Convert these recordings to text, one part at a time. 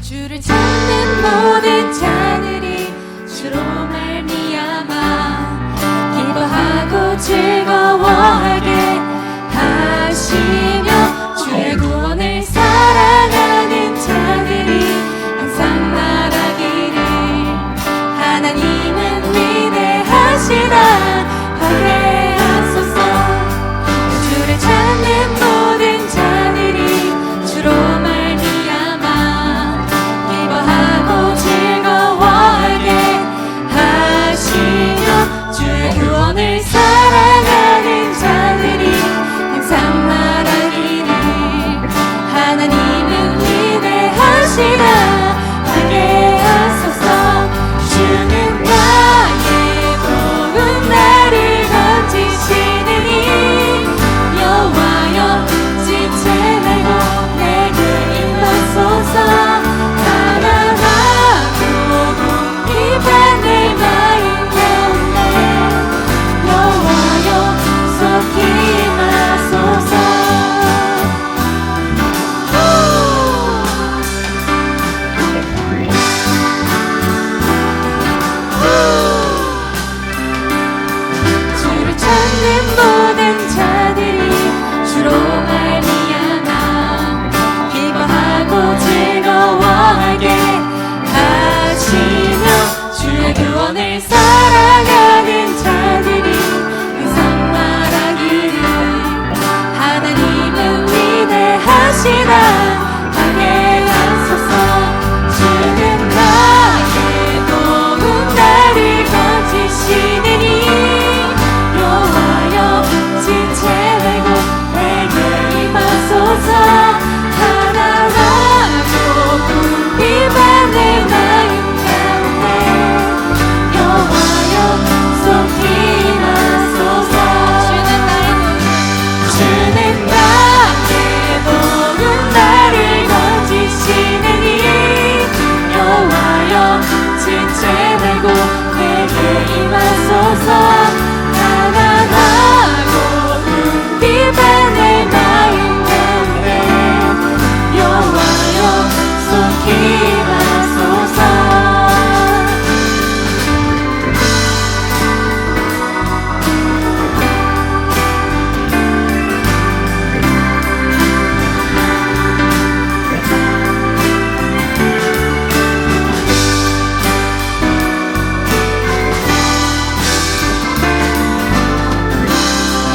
주를 찾는 모든 자들이 주로 말미암아 기뻐하고 즐거워하게 하시며 주의 구원을 사랑하는 자들이 항상 말하기를 하나님은 위대하시다 하게 하소서. 주를 찾는 모든 자들이 주로 말미암아 기뻐하고 즐거워하게 하시며 주의 구원을 사랑하는 자들이 항상 말하기를 하나님은 위대하시다 하게 하소서. 주는 나의 복음 나를 건지시느니 여호와여 지체 말고 내게 임하소서. 사랑하고 궁핍한 내 마음 가운데 여호와여 속히 임하소서. 주를 찾는 모든 자들이 주로 말미암아 기뻐하고 즐거워하게 하시며 주의 구원을 사랑하는 자들이 항상 말하기를 하나님은 위대하시다 하게 하소서. 주는 나의 복음 나를 건지시느니 여호와여 지체 말고 내게 임하소서. 가난하고 궁핍한 내 마음 가운데 여호와여 속히 임하소서. 주는 나의 복음 나를 건지시느니 여호와여 지체 말고 내게 임하소서. 가난하고 궁핍한 내 마음 가운데 여호와여 속히 임하소서.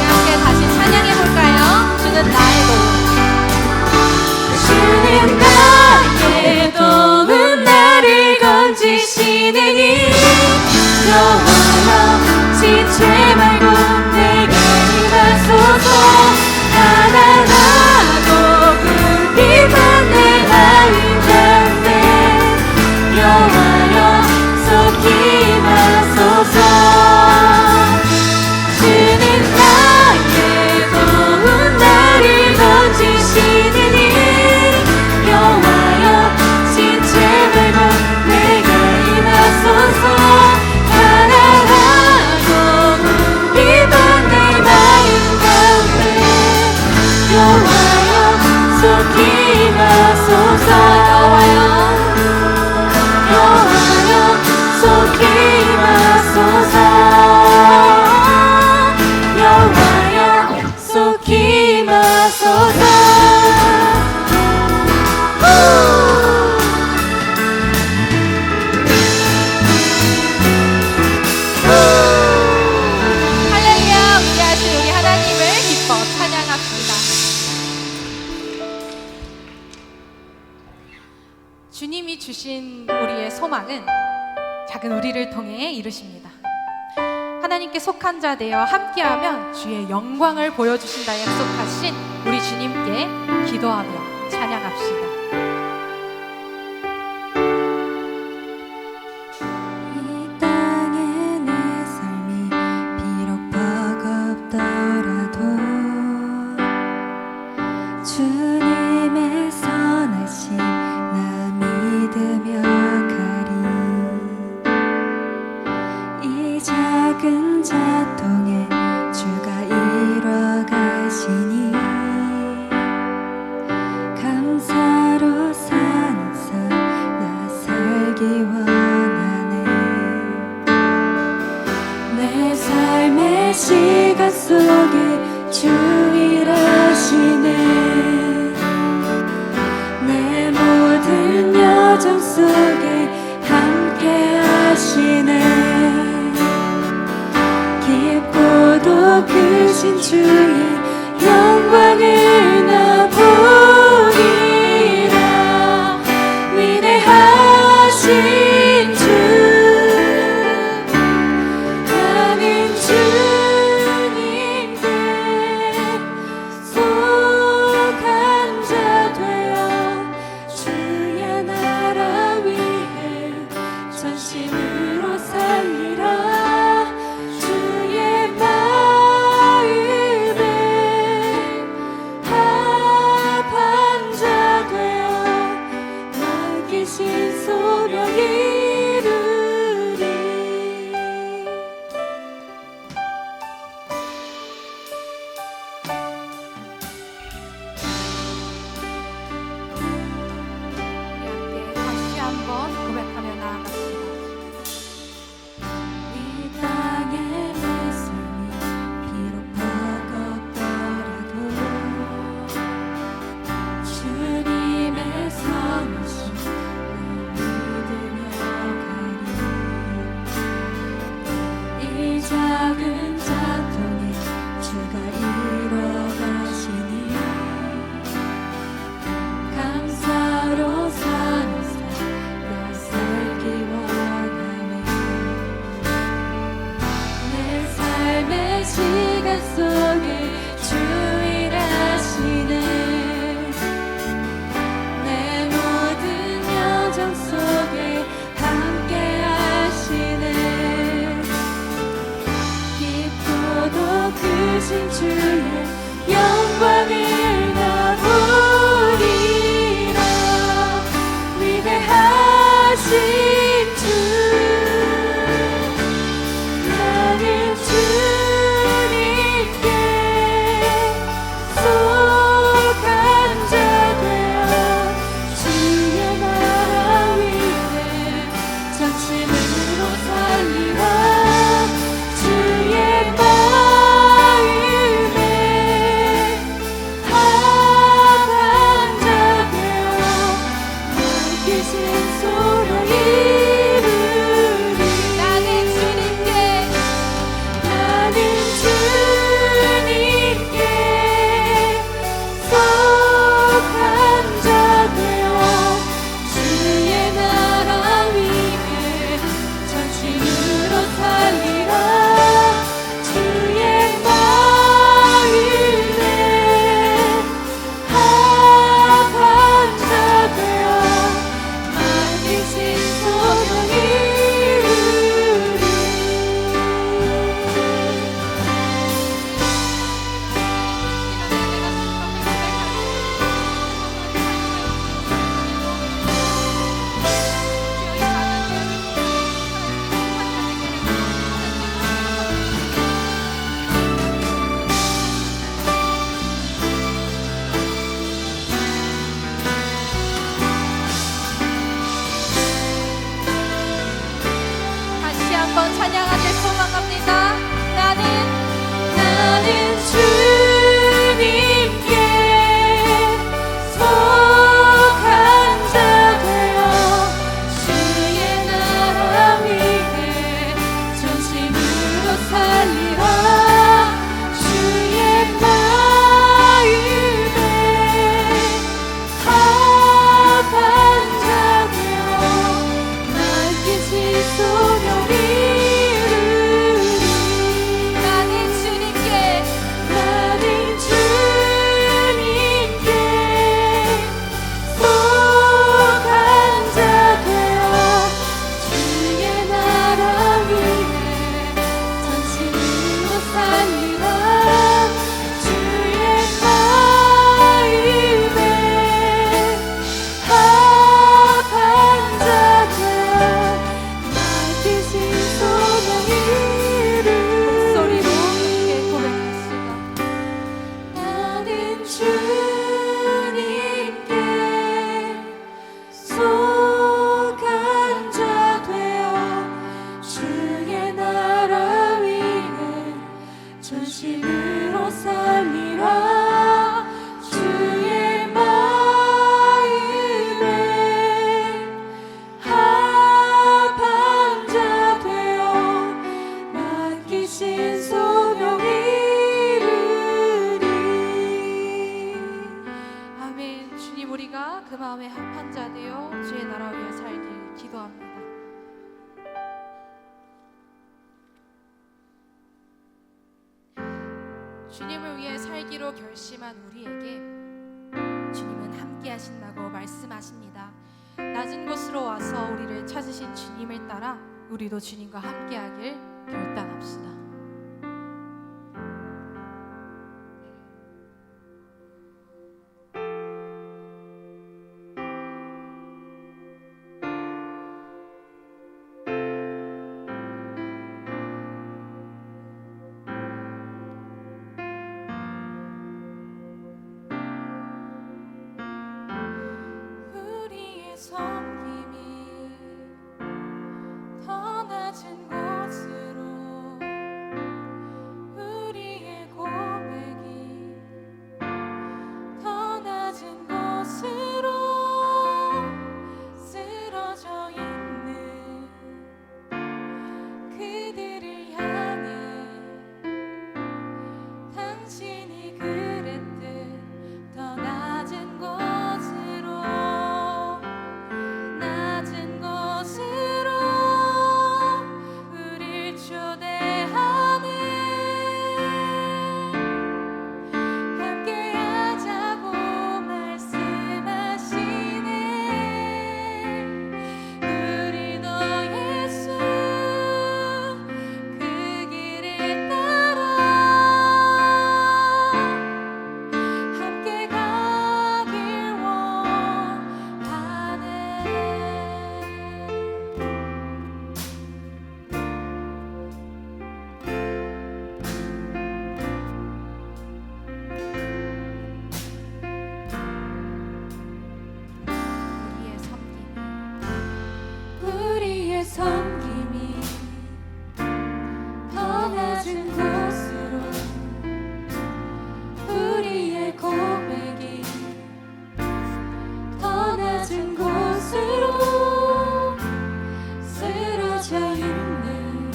함께 다시 찬양해볼까요? 주는 나의 도움. 주는 나의 도움 나를 건지시느니 여호와여 지체 말고 내게 임하소서. 가난하고 궁핍한 내 마음 가운데 여호와여 속히 임하소서. 주는 나의 도움 나를 건지시느니 여호와여 지체 말고 내게 임하소서. 가난하고 궁핍한 내 마음 가운데 여호와여 속히 임하소서. 여호와여 속히 임하소서. 여호와여 속히 임하소서. 할렐루야. 위대하신 우리 하나님을 기뻐 찬양합시다. 주님이 주신 우리의 소망은 작은 우리를 통해 이루십니다. 하나님께 속한 자 되어 함께하면 주의 영광을 보여주신다 약속하신 우리 주님께 기도하며 찬양합시다. 이 땅에 내 삶이 비록 버겁더라도 주님의 선하심 나 믿으며 가리. 이 작은 자통에 주가 이뤄 가시니 감사로 사는 삶 고통 속에 함께 하시네 깊고도 크신 주의 영광을 나 보리라 위대하신 주 나는 주님께 속한 자 되어 주의 나라 위해 전심으로 살리라 주의 마음을 우리가 그 마음에 합한 자 되어 주의 나라 위에 살길 기도합니다. 주님을 위해 살기로 결심한 우리에게 주님은 함께 하신다고 말씀하십니다. 낮은 곳으로 와서 우리를 찾으신 주님을 따라 우리도 주님과 함께 하길 결단합시다. 우리의 섬김이 더 낮은 곳으로, 우리의 고백이 더 낮은 곳으로 쓰러져 있는 그들을 향해 당신이 그랬듯 더 낮은 곳으로, 낮은 곳으로 우릴 초대하네. 함께하자고 말씀하시네. 우리도 예수 그 길을 따라 함께 가길 원하네. 우리의 섬김이 우리의 섬김이 더 낮은 곳으로, 우리의 고백이 더 낮은 곳으로 쓰러져 있는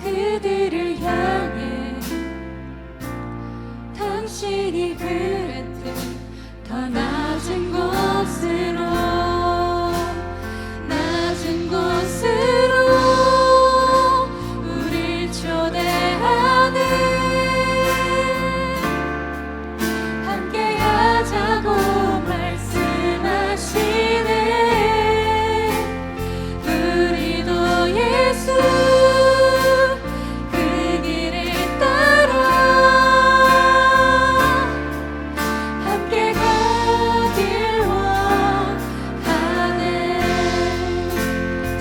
그들을 향해 당신이 그랬듯 더 낮은 곳으로, 낮은 곳으로 우릴 초대하네. 함께하자고 말씀하시네. 우리도 예수 그 길을 따라 함께 가길 원하네.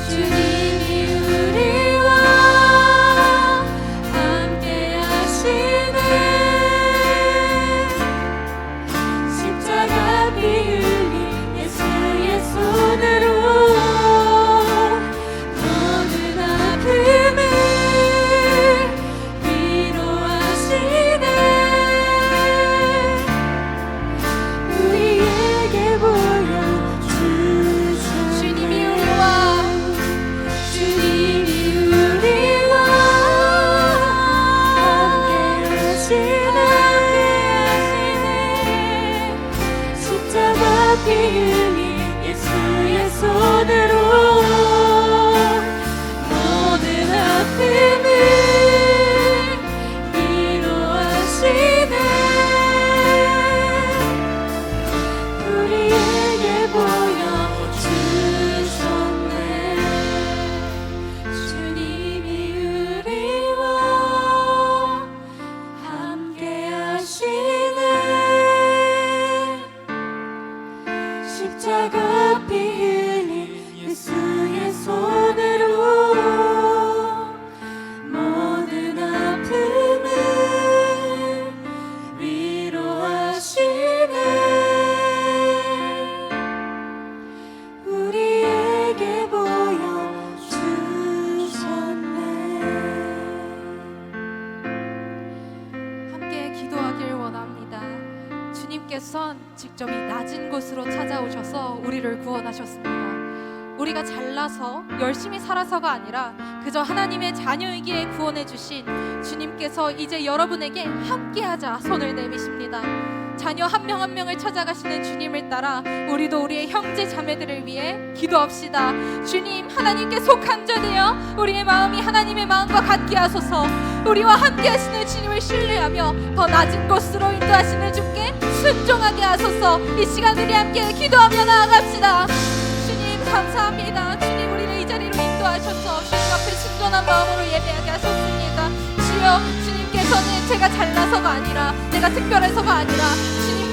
주님이 우리와 함께 하시네. 십자가 피 흘린 예수의 손으로 모든 아픔을 위로하시네. 우리에게 보여주셨네. 주님이 우리와 주님이 우리와 함께 하시네. 십자가 피 흘린 예수의 손으로 모든 아픔을 위로하시네. 우리에게 보여주셨네. 주님이 우리와 함께 하시네. 십자가 피 흘린 예수의 손으로 모든 아픔을 위로하시네. 우리에게 보여주셨네. 함께 기도하길 원합니다. 주님께선 직접 이 낮은 곳으로 찾아오셔서 우리를 구원하셨습니다. 우리가 잘나서 열심히 살아서가 아니라 그저 하나님의 자녀이기에 구원해 주신 주님께서 이제 여러분에게 함께하자 손을 내미십니다. 자녀 한 명 한 명을 찾아가시는 주님을 따라 우리도 우리의 형제 자매들을 위해 기도합시다. 주님, 하나님께 속한 자 되어 우리의 마음이 하나님의 마음과 같게 하소서. 우리와 함께 하시는 주님을 신뢰하며 더 낮은 곳으로 인도하시는 주께 순종하게 하소서. 이 시간 우리 함께 기도하며 나아갑시다. 주님 감사합니다. 주님, 우리를 이 자리로 인도하셔서 주님 앞에 순전한 마음으로 예배하게 하셨습니다. 주여, 주님께서는 제가 잘나서가 아니라, 내가 특별해서가 아니라, 주님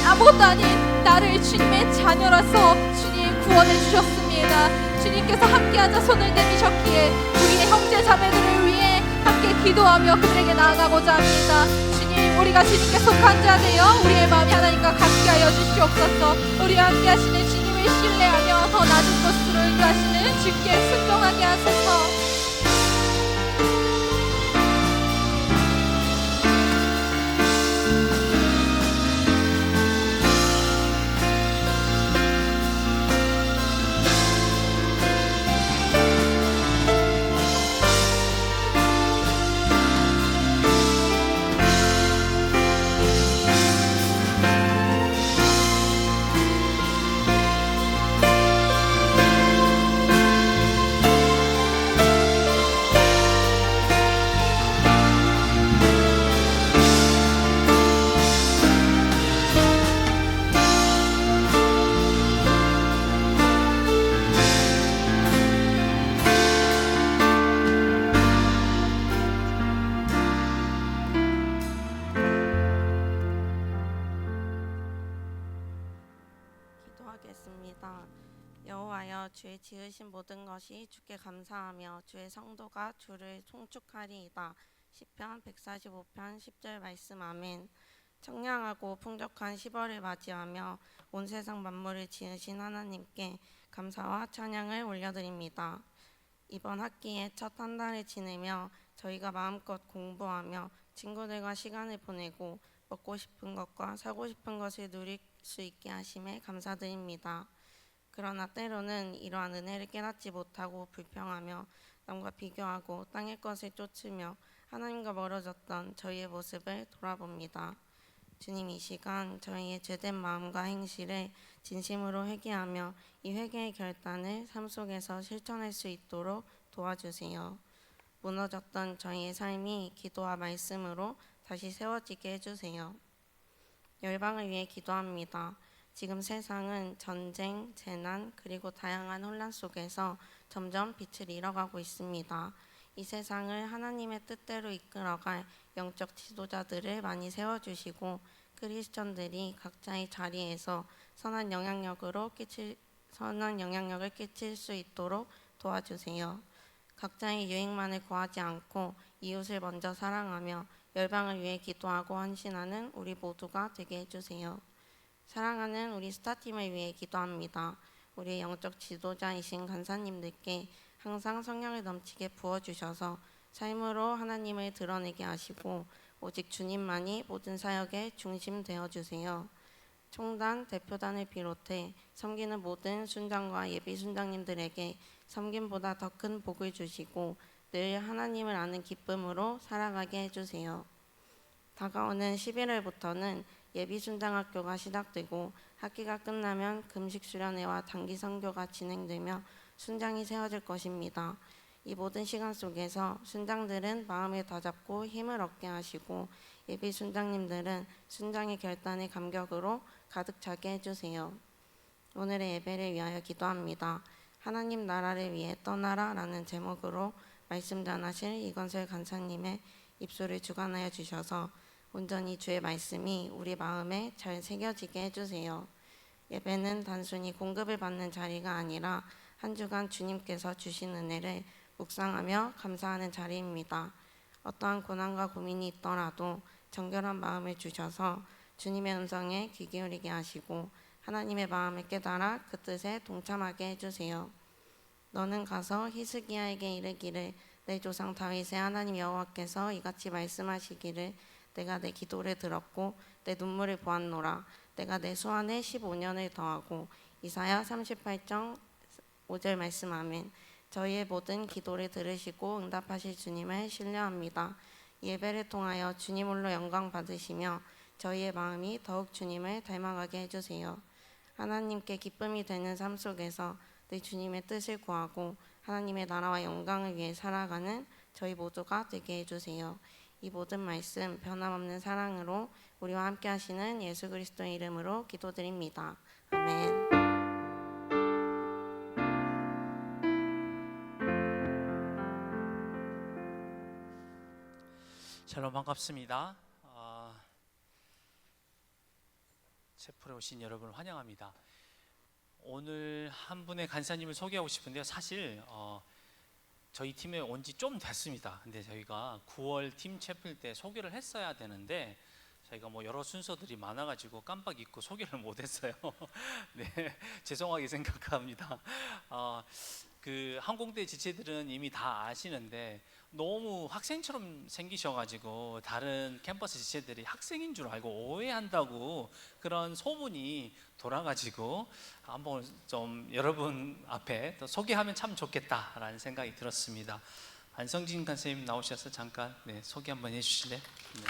아무것도 아닌 나를 주님의 자녀라서 주님 구원해 주셨습니다. 주님께서 함께하자 손을 내미셨기에 우리의 형제 자매들을 위해 함께 기도하며 그들에게 나아가고자 합니다. 주님, 우리가 주님께 속한 자 되어 우리의 마음이 하나님과 같게 하여 주시옵소서. 우리와 함께 하시는 주님을 신뢰하며 더 낮은 곳으로 인도하시는 주께 순종하게 하소서. 기도하겠습니다. 여호와여, 주의 지으신 모든 것이 주께 감사하며 주의 성도가 주를 송축하리이다. 시편 145편 10절 말씀. 아멘. 청량하고 풍족한 10월을 맞이하며 온 세상 만물을 지으신 하나님께 감사와 찬양을 올려드립니다. 이번 학기의 첫 한 달을 지내며 저희가 마음껏 공부하며 친구들과 시간을 보내고 먹고 싶은 것과 사고 싶은 것을 누릴 수 있게 하심에 감사드립니다. 그러나 때로는 이러한 은혜를 깨닫지 못하고 불평하며 남과 비교하고 땅의 것을 쫓으며 하나님과 멀어졌던 저희의 모습을 돌아봅니다. 주님, 이 시간 저희의 죄된 마음과 행실을 진심으로 회개하며 이 회개의 결단을 삶 속에서 실천할 수 있도록 도와주세요. 무너졌던 저희의 삶이 기도와 말씀으로 다시 세워지게 해주세요. 열방을 위해 기도합니다. 지금 세상은 전쟁, 재난, 그리고 다양한 혼란 속에서 점점 빛을 잃어가고 있습니다. 이 세상을 하나님의 뜻대로 이끌어갈 영적 지도자들을 많이 세워주시고 크리스천들이 각자의 자리에서 선한 영향력을 끼칠 수 있도록 도와주세요. 각자의 유익만을 구하지 않고 이웃을 먼저 사랑하며 열방을 위해 기도하고 헌신하는 우리 모두가 되게 해주세요. 사랑하는 우리 스타팀을 위해 기도합니다. 우리 영적 지도자이신 간사님들께 항상 성령을 넘치게 부어주셔서 삶으로 하나님을 드러내게 하시고 오직 주님만이 모든 사역의 중심 되어주세요. 총단, 대표단을 비롯해 섬기는 모든 순장과 예비 순장님들에게 섬김보다 더 큰 복을 주시고 늘 하나님을 아는 기쁨으로 살아가게 해주세요. 다가오는 11월부터는 예비 순장학교가 시작되고 학기가 끝나면 금식 수련회와 단기 선교가 진행되며 순장이 세워질 것입니다. 이 모든 시간 속에서 순장들은 마음을 다잡고 힘을 얻게 하시고 예비 순장님들은 순장의 결단의 감격으로 가득 차게 해주세요. 오늘의 예배를 위하여 기도합니다. 하나님 나라를 위해 떠나라 라는 제목으로 말씀 전하실 이건설 간사님의 입술을 주관하여 주셔서 온전히 주의 말씀이 우리 마음에 잘 새겨지게 해주세요. 예배는 단순히 공급을 받는 자리가 아니라 한 주간 주님께서 주신 은혜를 묵상하며 감사하는 자리입니다. 어떠한 고난과 고민이 있더라도 정결한 마음을 주셔서 주님의 음성에 귀 기울이게 하시고 하나님의 마음을 깨달아 그 뜻에 동참하게 해주세요. 너는 가서 히스기야에게 이르기를 내 조상 다윗의 하나님 여호와께서 이같이 말씀하시기를 내가 내 기도를 들었고 내 눈물을 보았노라. 내가 내 수완에 15년을 더하고. 이사야 38장 5절 말씀. 아멘. 저희의 모든 기도를 들으시고 응답하실 주님을 신뢰합니다. 예배를 통하여 주님 홀로 영광 받으시며 저희의 마음이 더욱 주님을 닮아가게 해주세요. 하나님께 기쁨이 되는 삶 속에서 늘 주님의 뜻을 구하고 하나님의 나라와 영광을 위해 살아가는 저희 모두가 되게 해주세요. 이 모든 말씀 변함없는 사랑으로 우리와 함께 하시는 예수 그리스도의 이름으로 기도드립니다. 아멘. 샬롬, 반갑습니다. 체풀에 오신 여러분을 환영합니다. 오늘 한 분의 간사님을 소개하고 싶은데요. 사실 저희 팀에 온 지 좀 됐습니다. 근데 저희가 9월 팀 체플 때 소개를 했어야 되는데 저희가 뭐 여러 순서들이 많아가지고 깜빡 잊고 소개를 못했어요. 네, 죄송하게 생각합니다. 그 항공대 지체들은 이미 다 아시는데 너무 학생처럼 생기셔가지고 다른 캠퍼스 지체들이 학생인 줄 알고 오해한다고 그런 소문이 돌아가지고 한번 좀 여러분 앞에 또 소개하면 참 좋겠다라는 생각이 들었습니다. 안성진 간사님 나오셔서 잠깐 소개 한번 해주실래요? 네.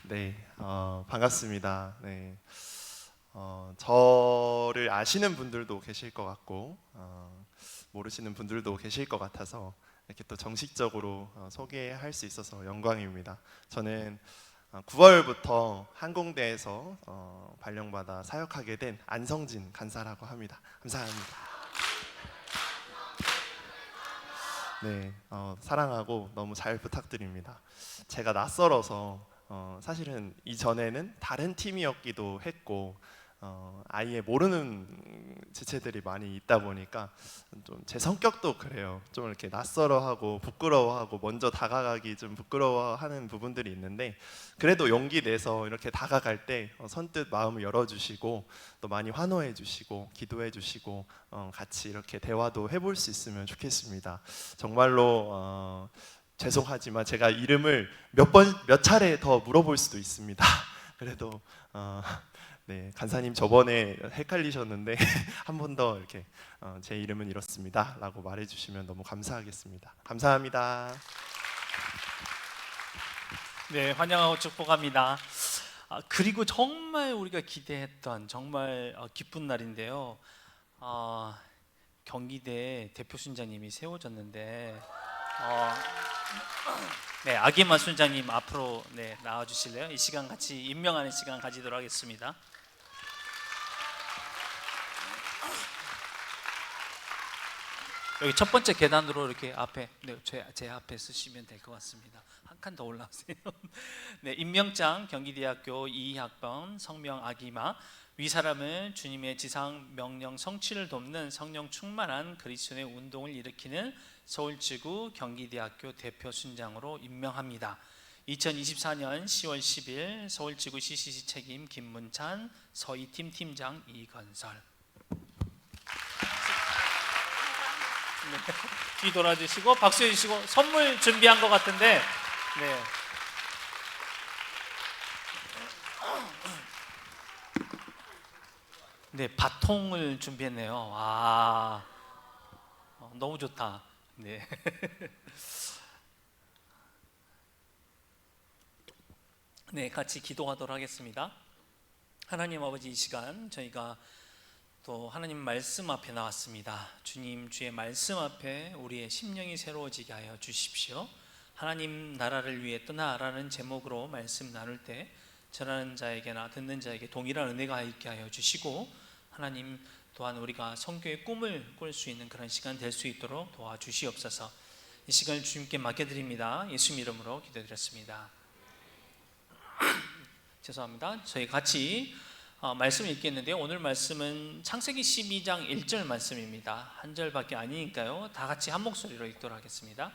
네, 반갑습니다. 네, 저를 아시는 분들도 계실 것 같고 모르시는 분들도 계실 것 같아서 이렇게 또 정식적으로 소개할 수 있어서 영광입니다. 저는 9월부터 항공대에서 발령받아 사역하게 된 안성진 간사라고 합니다. 감사합니다. 네, 사랑하고 너무 잘 부탁드립니다. 제가 낯설어서 사실은 이전에는 다른 팀이었기도 했고 아예 모르는 지체들이 많이 있다 보니까 좀 제 성격도 그래요. 좀 이렇게 낯설어하고 부끄러워하고 먼저 다가가기 좀 부끄러워하는 부분들이 있는데 그래도 용기 내서 이렇게 다가갈 때 선뜻 마음을 열어주시고 또 많이 환호해 주시고 기도해 주시고 같이 이렇게 대화도 해볼 수 있으면 좋겠습니다. 정말로 죄송하지만 제가 이름을 몇 차례 더 물어볼 수도 있습니다. 그래도 네, 간사님 저번에 헷갈리셨는데 한 번 더 이렇게 제 이름은 이렇습니다 라고 말해주시면 너무 감사하겠습니다. 감사합니다. 네, 환영하고 축복합니다. 그리고 정말 우리가 기대했던 정말 기쁜 날인데요. 경기대 대표 순장님이 세워졌는데 네, 아기마 순장님 앞으로 나와 주실래요? 이 시간 같이 임명하는 시간 가지도록 하겠습니다. 여기 첫 번째 계단으로 이렇게 앞에 제 앞에 쓰시면 될 것 같습니다. 한 칸 더 올라오세요. 네, 임명장 경기대학교 2학번 성명 아기마. 위 사람은 주님의 지상 명령 성취를 돕는 성령 충만한 그리스도의 운동을 일으키는 서울지구 경기대학교 대표 순장으로 임명합니다. 2024년 10월 10일 서울지구 CCC 책임 김문찬, 서희팀 팀장 이건설. 네, 뒤 돌아주시고 박수해 주시고 선물 준비한 것 같은데 네. 네, 바통을 준비했네요. 너무 좋다. 네. 네, 같이 기도하도록 하겠습니다. 하나님 아버지, 이 시간 저희가 또 하나님 말씀 앞에 나왔습니다. 주님, 주의 말씀 앞에 우리의 심령이 새로워지게 하여 주십시오. 하나님 나라를 위해 떠나라는 제목으로 말씀 나눌 때 전하는 자에게나 듣는 자에게 동일한 은혜가 있게 하여 주시고 하나님 또한 우리가 선교의 꿈을 꿀 수 있는 그런 시간 될 수 있도록 도와주시옵소서. 이 시간을 주님께 맡겨드립니다. 예수님 이름으로 기도드렸습니다. 죄송합니다. 저희 같이 말씀을 읽겠는데요. 오늘 말씀은 창세기 12장 1절 말씀입니다. 한 절밖에 아니니까요. 다 같이 한 목소리로 읽도록 하겠습니다.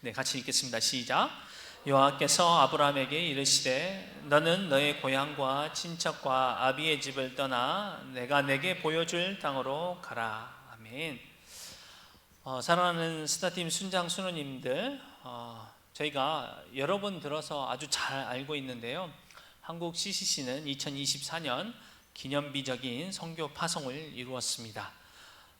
네, 같이 읽겠습니다. 시작. 여호와께서 아브라함에게 이르시되 너는 너의 고향과 친척과 아비의 집을 떠나 내가 내게 보여줄 땅으로 가라. 아멘. 사랑하는 스타팀 순장 순우님들, 저희가 여러 번 들어서 아주 잘 알고 있는데요. 한국 CCC는 2024년 기념비적인 선교 파송을 이루었습니다.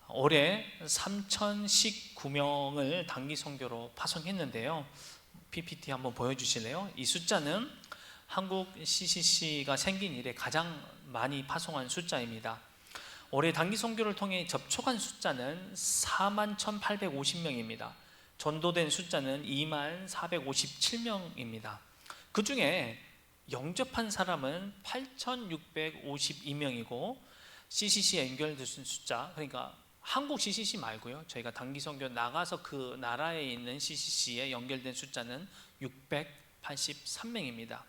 올해 3,019명을 단기 선교로 파송했는데요. PPT 한번 보여주실래요? 이 숫자는 한국 CCC가 생긴 이래 가장 많이 파송한 숫자입니다. 올해 단기 선교를 통해 접촉한 숫자는 41,850명입니다. 전도된 숫자는 2457명입니다. 그 중에 영접한 사람은 8,652명이고 CCC에 연결된 숫자, 그러니까 한국 CCC 말고요, 저희가 단기 선교 나가서 그 나라에 있는 CCC에 연결된 숫자는 683명입니다.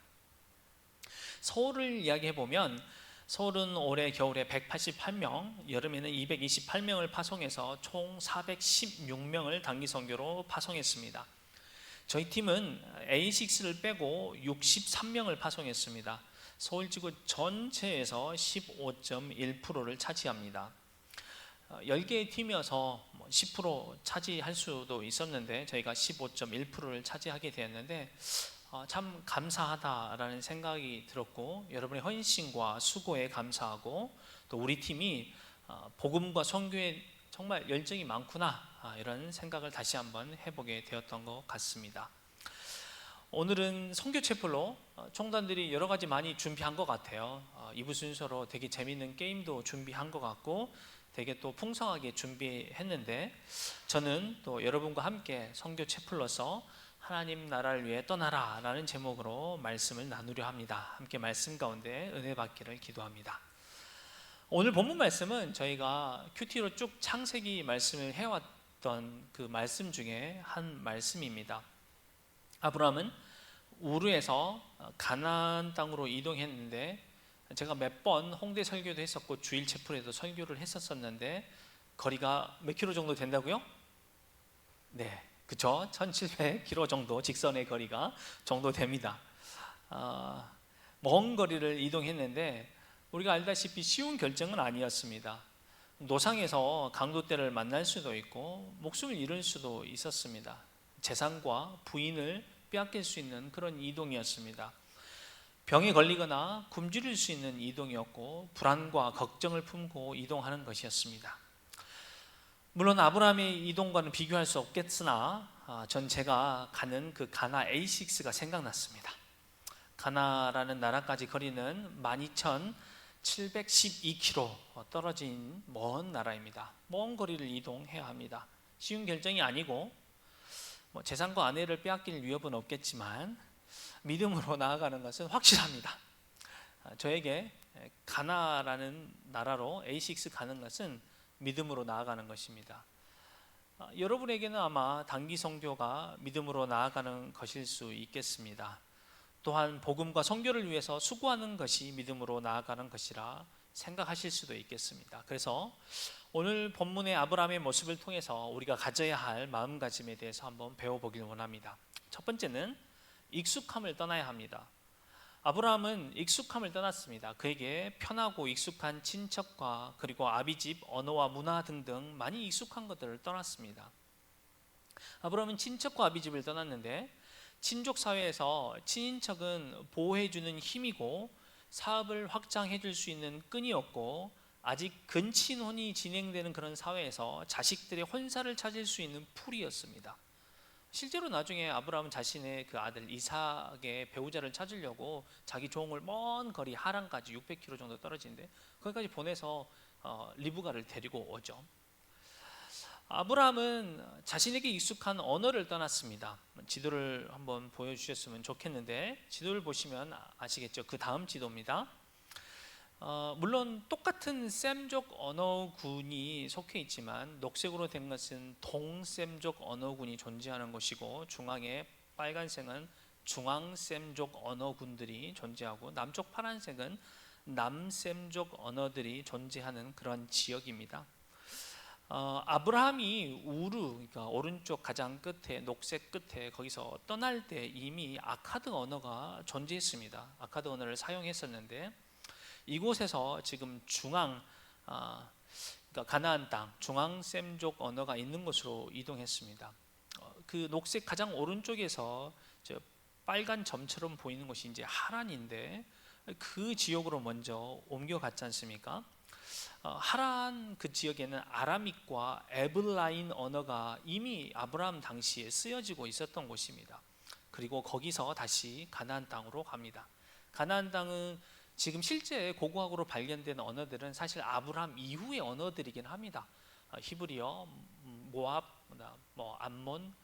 서울을 이야기해 보면 서울은 올해 겨울에 188명, 여름에는 228명을 파송해서 총 416명을 단기 선교로 파송했습니다. 저희 팀은 A6를 빼고 63명을 파송했습니다. 서울지구 전체에서 15.1%를 차지합니다. 10개의 팀이어서 10% 차지할 수도 있었는데 저희가 15.1%를 차지하게 되었는데 참 감사하다라는 생각이 들었고, 여러분의 헌신과 수고에 감사하고, 또 우리 팀이 복음과 선교에 정말 열정이 많구나, 이런 생각을 다시 한번 해보게 되었던 것 같습니다. 오늘은 선교 채플로 총단들이 여러 가지 많이 준비한 것 같아요. 2부 순서로 되게 재미있는 게임도 준비한 것 같고 되게 또 풍성하게 준비했는데, 저는 또 여러분과 함께 선교 채플로서 하나님 나라를 위해 떠나라 라는 제목으로 말씀을 나누려 합니다. 함께 말씀 가운데 은혜 받기를 기도합니다. 오늘 본문 말씀은 저희가 큐티로 쭉 창세기 말씀을 해왔던 그 말씀 중에 한 말씀입니다. 아브라함은 우르에서 가나안 땅으로 이동했는데, 제가 몇 번 홍대 설교도 했었고 주일 채플에도 설교를 했었는데 거리가 몇 킬로 정도 된다고요? 네, 그쵸? 1700km 정도, 직선의 거리가 정도 됩니다. 먼 거리를 이동했는데 우리가 알다시피 쉬운 결정은 아니었습니다. 노상에서 강도떼를 만날 수도 있고 목숨을 잃을 수도 있었습니다. 재산과 부인을 빼앗길 수 있는 그런 이동이었습니다. 병에 걸리거나 굶주릴 수 있는 이동이었고 불안과 걱정을 품고 이동하는 것이었습니다. 물론 아브라함의 이동과는 비교할 수 없겠으나 전 제가 가는 그 가나 A6가 생각났습니다. 가나라는 나라까지 거리는 12,712km 떨어진 먼 나라입니다. 먼 거리를 이동해야 합니다. 쉬운 결정이 아니고 재산과 아내를 빼앗길 위협은 없겠지만 믿음으로 나아가는 것은 확실합니다. 저에게 가나라는 나라로 A6 가는 것은 믿음으로 나아가는 것입니다. 여러분에게는 아마 단기 선교가 믿음으로 나아가는 것일 수 있겠습니다. 또한 복음과 선교를 위해서 수고하는 것이 믿음으로 나아가는 것이라 생각하실 수도 있겠습니다. 그래서 오늘 본문의 아브라함의 모습을 통해서 우리가 가져야 할 마음가짐에 대해서 한번 배워보길 원합니다. 첫 번째는 익숙함을 떠나야 합니다. 아브라함은 익숙함을 떠났습니다. 그에게 편하고 익숙한 친척과 그리고 아비집 언어와 문화 등등 많이 익숙한 것들을 떠났습니다. 아브라함은 친척과 아비집을 떠났는데, 친족 사회에서 친인척은 보호해주는 힘이고 사업을 확장해 줄 수 있는 끈이었고, 아직 근친혼이 진행되는 그런 사회에서 자식들의 혼사를 찾을 수 있는 풀이었습니다. 실제로 나중에 아브라함은 자신의 그 아들 이삭의 배우자를 찾으려고 자기 종을 먼 거리 하란까지 600km 정도 떨어진데 거기까지 보내서 리브가를 데리고 오죠. 아브라함은 자신에게 익숙한 언어를 떠났습니다. 지도를 한번 보여주셨으면 좋겠는데, 지도를 보시면 아시겠죠? 그 다음 지도입니다. 물론 똑같은 셈족 언어군이 속해 있지만 녹색으로 된 것은 동셈족 언어군이 존재하는 것이고, 중앙에 빨간색은 중앙셈족 언어군들이 존재하고, 남쪽 파란색은 남셈족 언어들이 존재하는 그런 지역입니다. 아브라함이 우르, 그러니까 오른쪽 가장 끝에 녹색 끝에 거기서 떠날 때 이미 아카드 언어가 존재했습니다. 아카드 언어를 사용했었는데, 이곳에서 지금 중앙, 그러니까 가나안 땅 중앙셈족 언어가 있는 곳으로 이동했습니다. 그 녹색 가장 오른쪽에서 저 빨간 점처럼 보이는 곳이 이제 하란인데 그 지역으로 먼저 옮겨갔지 않습니까? 하란 그 지역에는 아라믹과 에블라인 언어가 이미 아브라함 당시에 쓰여지고 있었던 곳입니다. 그리고 거기서 다시 가나안 땅으로 갑니다. 가나안 땅은 지금 실제 고고학으로 발견된 언어들은 사실 아브라함 이후의 언어들이긴 합니다. 히브리어, 모압, 암몬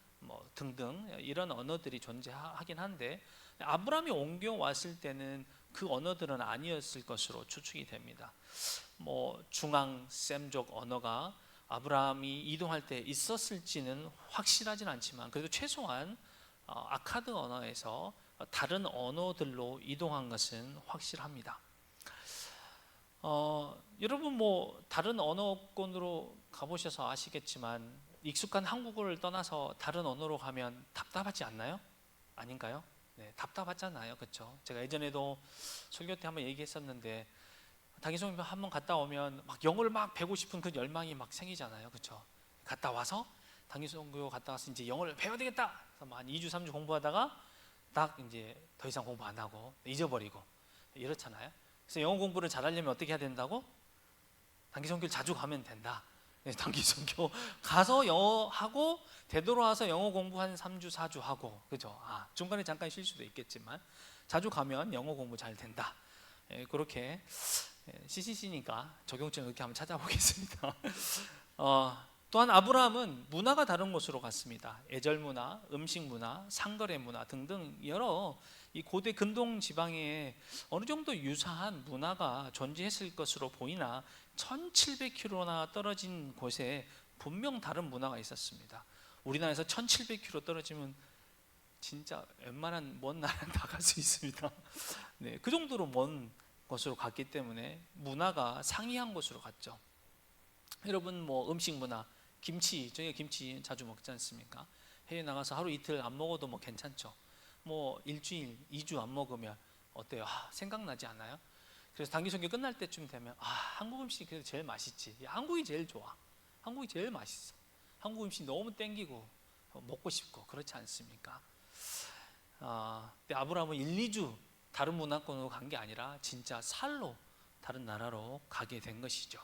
등등 이런 언어들이 존재하긴 한데 아브라함이 옮겨왔을 때는 그 언어들은 아니었을 것으로 추측이 됩니다. 중앙 셈족 언어가 아브라함이 이동할 때 있었을지는 확실하진 않지만 그래도 최소한 아카드 언어에서 다른 언어들로 이동한 것은 확실합니다. 여러분 다른 언어권으로 가보셔서 아시겠지만 익숙한 한국어를 떠나서 다른 언어로 가면 답답하지 않나요? 아닌가요? 네, 답답하잖아요, 그렇죠? 제가 예전에도 설교 때 한번 얘기했었는데 당일성교 한번 갔다 오면 막 영어를 막 배우고 싶은 그 열망이 막 생기잖아요, 그렇죠? 갔다 와서 당일성교 갔다 와서 이제 영어를 배워야 되겠다. 그래서 한 2주 3주 공부하다가 딱 이제 더 이상 공부 안 하고 잊어버리고 이렇잖아요. 그래서 영어 공부를 잘하려면 어떻게 해야 된다고? 단기성교를 자주 가면 된다. 네, 단기성교 가서 영어 하고 되돌아와서 영어 공부 한 3주 4주 하고, 그죠? 중간에 잠깐 쉴 수도 있겠지만 자주 가면 영어 공부 잘 된다. 그렇게 CCC니까 적용점 이렇게 한번 찾아보겠습니다. 또한 아브라함은 문화가 다른 곳으로 갔습니다. 예절 문화, 음식 문화, 상거래 문화 등등 여러 이 고대 근동 지방에 어느 정도 유사한 문화가 존재했을 것으로 보이나 1700km나 떨어진 곳에 분명 다른 문화가 있었습니다. 우리나라에서 1700km 떨어지면 진짜 웬만한 먼 나라는 다 갈 수 있습니다. 네, 그 정도로 먼 곳으로 갔기 때문에 문화가 상이한 곳으로 갔죠. 여러분 음식 문화, 김치, 저희가 김치 자주 먹지 않습니까? 해외 나가서 하루 이틀 안 먹어도 괜찮죠. 일주일, 2주 안 먹으면 어때요? 생각나지 않아요? 그래서 단기성교 끝날 때쯤 되면 한국 음식이 그래도 제일 맛있지. 한국이 제일 좋아. 한국이 제일 맛있어. 한국 음식 너무 땡기고 먹고 싶고 그렇지 않습니까? 근데 아브라함은 1, 2주 다른 문화권으로 간 게 아니라 진짜 살로 다른 나라로 가게 된 것이죠.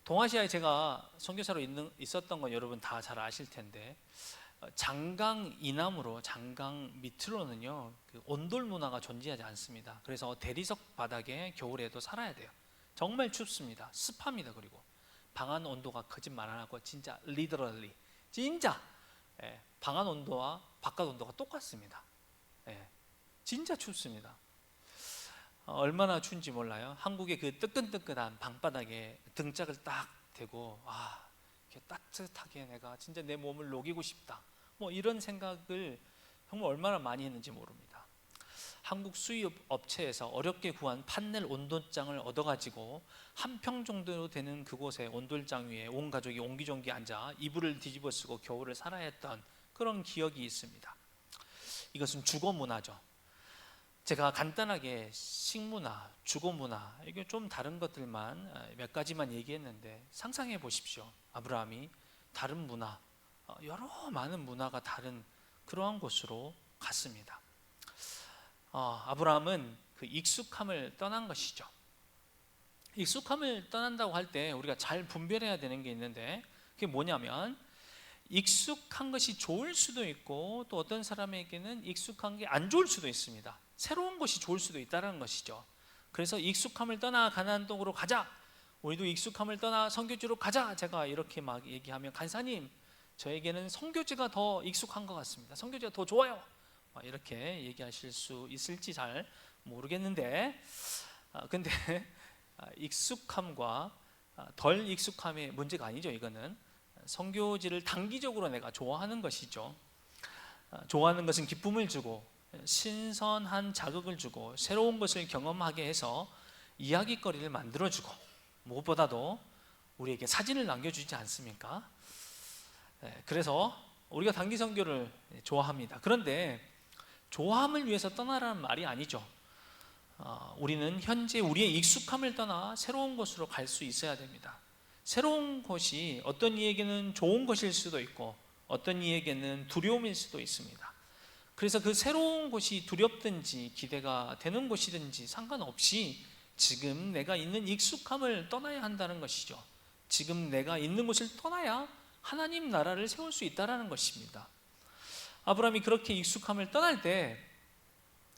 동아시아에 제가 선교사로 있었던 건 여러분 다 잘 아실 텐데 장강 이남으로 장강 밑으로는요 그 온돌 문화가 존재하지 않습니다. 그래서 대리석 바닥에 겨울에도 살아야 돼요. 정말 춥습니다. 습합니다. 그리고 방안 온도가 거짓말 안 하고 진짜 literally 진짜 방안 온도와 바깥 온도가 똑같습니다. 진짜 춥습니다. 얼마나 추운지 몰라요. 한국의 그 뜨끈뜨끈한 방바닥에 등짝을 딱 대고 이렇게 따뜻하게 내가 진짜 내 몸을 녹이고 싶다. 이런 생각을 정말 얼마나 많이 했는지 모릅니다. 한국 수입 업체에서 어렵게 구한 판넬 온돌장을 얻어가지고 한 평 정도 되는 그곳에 온돌장 위에 온 가족이 옹기종기 앉아 이불을 뒤집어 쓰고 겨울을 살아야 했던 그런 기억이 있습니다. 이것은 주거 문화죠. 제가 간단하게 식문화, 주거문화 이게 좀 다른 것들만 몇 가지만 얘기했는데 상상해 보십시오. 아브라함이 다른 문화, 여러 많은 문화가 다른 그러한 곳으로 갔습니다. 아브라함은 그 익숙함을 떠난 것이죠. 익숙함을 떠난다고 할 때 우리가 잘 분별해야 되는 게 있는데 그게 뭐냐면 익숙한 것이 좋을 수도 있고 또 어떤 사람에게는 익숙한 게 안 좋을 수도 있습니다. 새로운 것이 좋을 수도 있다는 것이죠. 그래서 익숙함을 떠나 가나안 땅으로 가자. 우리도 익숙함을 떠나 선교지로 가자. 제가 이렇게 막 얘기하면 간사님 저에게는 선교지가 더 익숙한 것 같습니다. 선교지가 더 좋아요. 이렇게 얘기하실 수 있을지 잘 모르겠는데 근데 익숙함과 덜 익숙함의 문제가 아니죠. 이거는 선교지를 단기적으로 내가 좋아하는 것이죠. 좋아하는 것은 기쁨을 주고 신선한 자극을 주고 새로운 것을 경험하게 해서 이야기거리를 만들어주고 무엇보다도 우리에게 사진을 남겨주지 않습니까? 그래서 우리가 단기 선교를 좋아합니다. 그런데 좋아함을 위해서 떠나라는 말이 아니죠. 우리는 현재 우리의 익숙함을 떠나 새로운 곳으로 갈 수 있어야 됩니다. 새로운 곳이 어떤 이에게는 좋은 것일 수도 있고 어떤 이에게는 두려움일 수도 있습니다. 그래서 그 새로운 곳이 두렵든지 기대가 되는 곳이든지 상관없이 지금 내가 있는 익숙함을 떠나야 한다는 것이죠. 지금 내가 있는 곳을 떠나야 하나님 나라를 세울 수 있다는 것입니다. 아브라함이 그렇게 익숙함을 떠날 때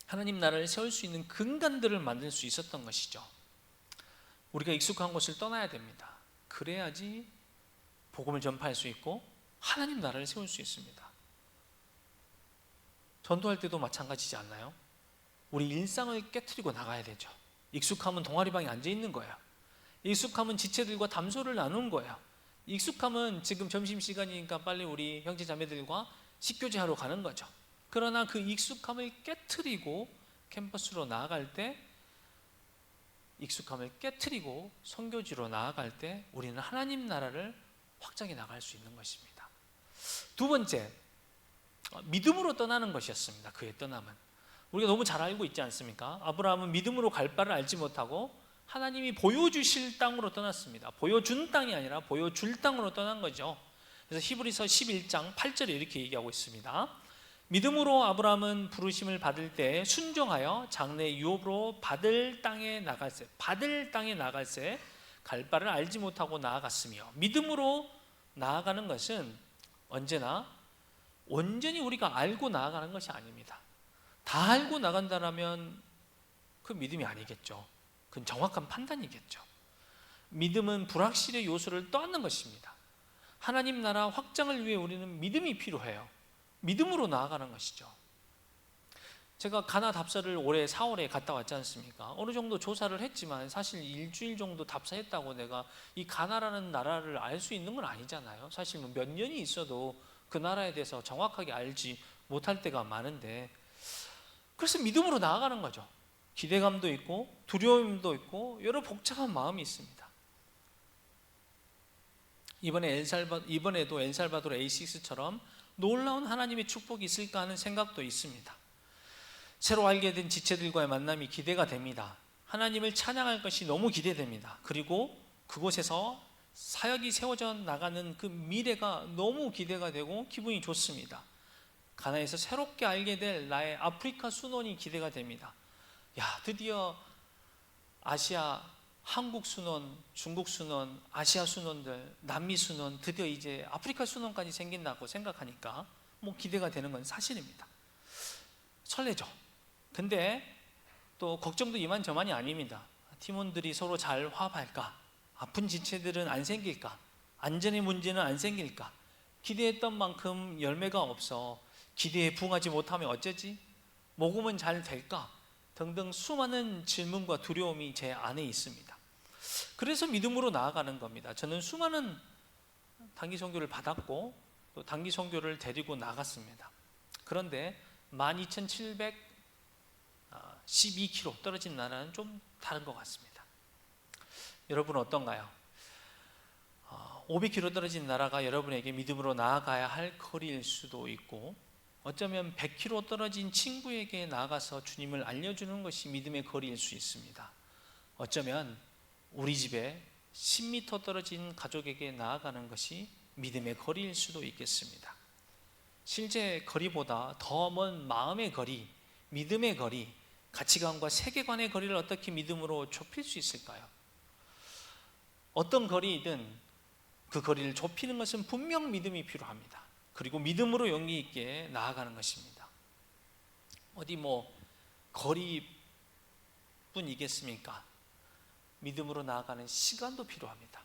하나님 나라를 세울 수 있는 근간들을 만들 수 있었던 것이죠. 우리가 익숙한 곳을 떠나야 됩니다. 그래야지 복음을 전파할 수 있고 하나님 나라를 세울 수 있습니다. 전도할 때도 마찬가지지 않나요? 우리 일상을 깨트리고 나가야 되죠. 익숙함은 동아리방에 앉아 있는 거예요. 익숙함은 지체들과 담소를 나누는 거예요. 익숙함은 지금 점심시간이니까 빨리 우리 형제 자매들과 식교제하러 가는 거죠. 그러나 그 익숙함을 깨트리고 캠퍼스로 나아갈 때, 익숙함을 깨트리고 선교지로 나아갈 때 우리는 하나님 나라를 확장해 나갈 수 있는 것입니다. 두 번째, 믿음으로 떠나는 것이었습니다. 그의 떠남은 우리가 너무 잘 알고 있지 않습니까? 아브라함은 믿음으로 갈 바를 알지 못하고 하나님이 보여주실 땅으로 떠났습니다. 보여준 땅이 아니라 보여줄 땅으로 떠난 거죠. 그래서 히브리서 11장 8절에 이렇게 얘기하고 있습니다. 믿음으로 아브라함은 부르심을 받을 때 순종하여 장래 유업으로 받을 땅에 나갈새 갈 바를 알지 못하고 나아갔으며, 믿음으로 나아가는 것은 언제나 온전히 우리가 알고 나아가는 것이 아닙니다. 다 알고 나간다라면 그 믿음이 아니겠죠. 그건 정확한 판단이겠죠. 믿음은 불확실의 요소를 떠안는 것입니다. 하나님 나라 확장을 위해 우리는 믿음이 필요해요. 믿음으로 나아가는 것이죠. 제가 가나 답사를 올해 4월에 갔다 왔지 않습니까? 어느 정도 조사를 했지만 사실 일주일 정도 답사했다고 내가 이 가나라는 나라를 알 수 있는 건 아니잖아요. 사실 몇 년이 있어도 그 나라에 대해서 정확하게 알지 못할 때가 많은데, 그래서 믿음으로 나아가는 거죠. 기대감도 있고 두려움도 있고 여러 복잡한 마음이 있습니다. 이번에도 엘살바도르 A6처럼 놀라운 하나님의 축복이 있을까 하는 생각도 있습니다. 새로 알게 된 지체들과의 만남이 기대가 됩니다. 하나님을 찬양할 것이 너무 기대됩니다. 그리고 그곳에서 사역이 세워져 나가는 그 미래가 너무 기대가 되고 기분이 좋습니다. 가나에서 새롭게 알게 될 나의 아프리카 순원이 기대가 됩니다. 야, 드디어 아시아, 한국 순원, 중국 순원, 아시아 순원들, 남미 순원, 드디어 이제 아프리카 순원까지 생긴다고 생각하니까 뭐 기대가 되는 건 사실입니다. 설레죠. 근데 또 걱정도 이만저만이 아닙니다. 팀원들이 서로 잘 화합할까? 아픈 지체들은 안 생길까? 안전의 문제는 안 생길까? 기대했던 만큼 열매가 없어 기대에 부응하지 못하면 어쩌지? 모금은 잘 될까? 등등 수많은 질문과 두려움이 제 안에 있습니다. 그래서 믿음으로 나아가는 겁니다. 저는 수많은 단기 선교를 받았고 또 단기 선교를 데리고 나갔습니다. 그런데 12,712km 떨어진 나라는 좀 다른 것 같습니다. 여러분 어떤가요? 500km 떨어진 나라가 여러분에게 믿음으로 나아가야 할 거리일 수도 있고, 어쩌면 100km 떨어진 친구에게 나아가서 주님을 알려주는 것이 믿음의 거리일 수 있습니다. 어쩌면 우리 집에 10m 떨어진 가족에게 나아가는 것이 믿음의 거리일 수도 있겠습니다. 실제 거리보다 더 먼 마음의 거리, 믿음의 거리, 가치관과 세계관의 거리를 어떻게 믿음으로 좁힐 수 있을까요? 어떤 거리이든 그 거리를 좁히는 것은 분명 믿음이 필요합니다. 그리고 믿음으로 용기 있게 나아가는 것입니다. 어디 뭐 거리뿐이겠습니까? 믿음으로 나아가는 시간도 필요합니다.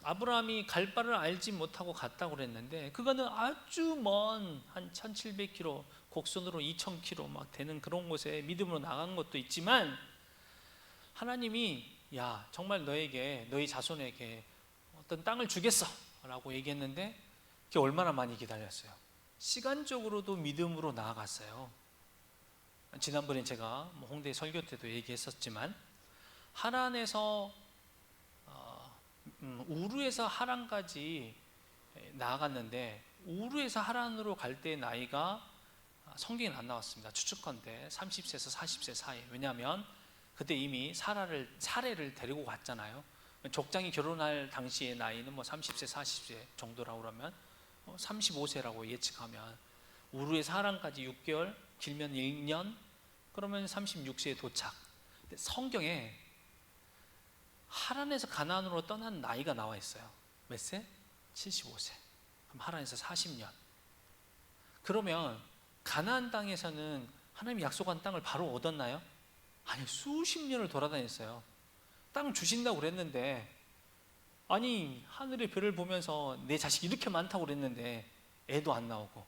아브라함이 갈 바를 알지 못하고 갔다고 그랬는데 그거는 아주 먼 한 1700km, 곡선으로 2000km 막 되는 그런 곳에 믿음으로 나간 것도 있지만, 하나님이 야 정말 너에게, 너희 자손에게 어떤 땅을 주겠어 라고 얘기했는데 그게 얼마나 많이 기다렸어요. 시간적으로도 믿음으로 나아갔어요. 지난번에 제가 홍대 설교 때도 얘기했었지만, 하란에서 우르에서 하란까지 나아갔는데 우르에서 하란으로 갈 때 나이가 성경에 안 나왔습니다. 추측컨대 30세에서 40세 사이. 왜냐하면 그때 이미 사례를 데리고 갔잖아요. 족장이 결혼할 당시의 나이는 뭐 30세, 40세 정도라고 그러면 35세라고 예측하면 우르에서 하란까지 6개월, 길면 1년, 그러면 36세에 도착. 근데 성경에 하란에서 가나안으로 떠난 나이가 나와 있어요. 몇 세? 75세. 그럼 하란에서 40년. 그러면 가나안 땅에서는 하나님이 약속한 땅을 바로 얻었나요? 아니, 수십 년을 돌아다녔어요. 땅 주신다고 그랬는데, 아니 하늘의 별을 보면서 내 자식이 이렇게 많다고 그랬는데 애도 안 나오고,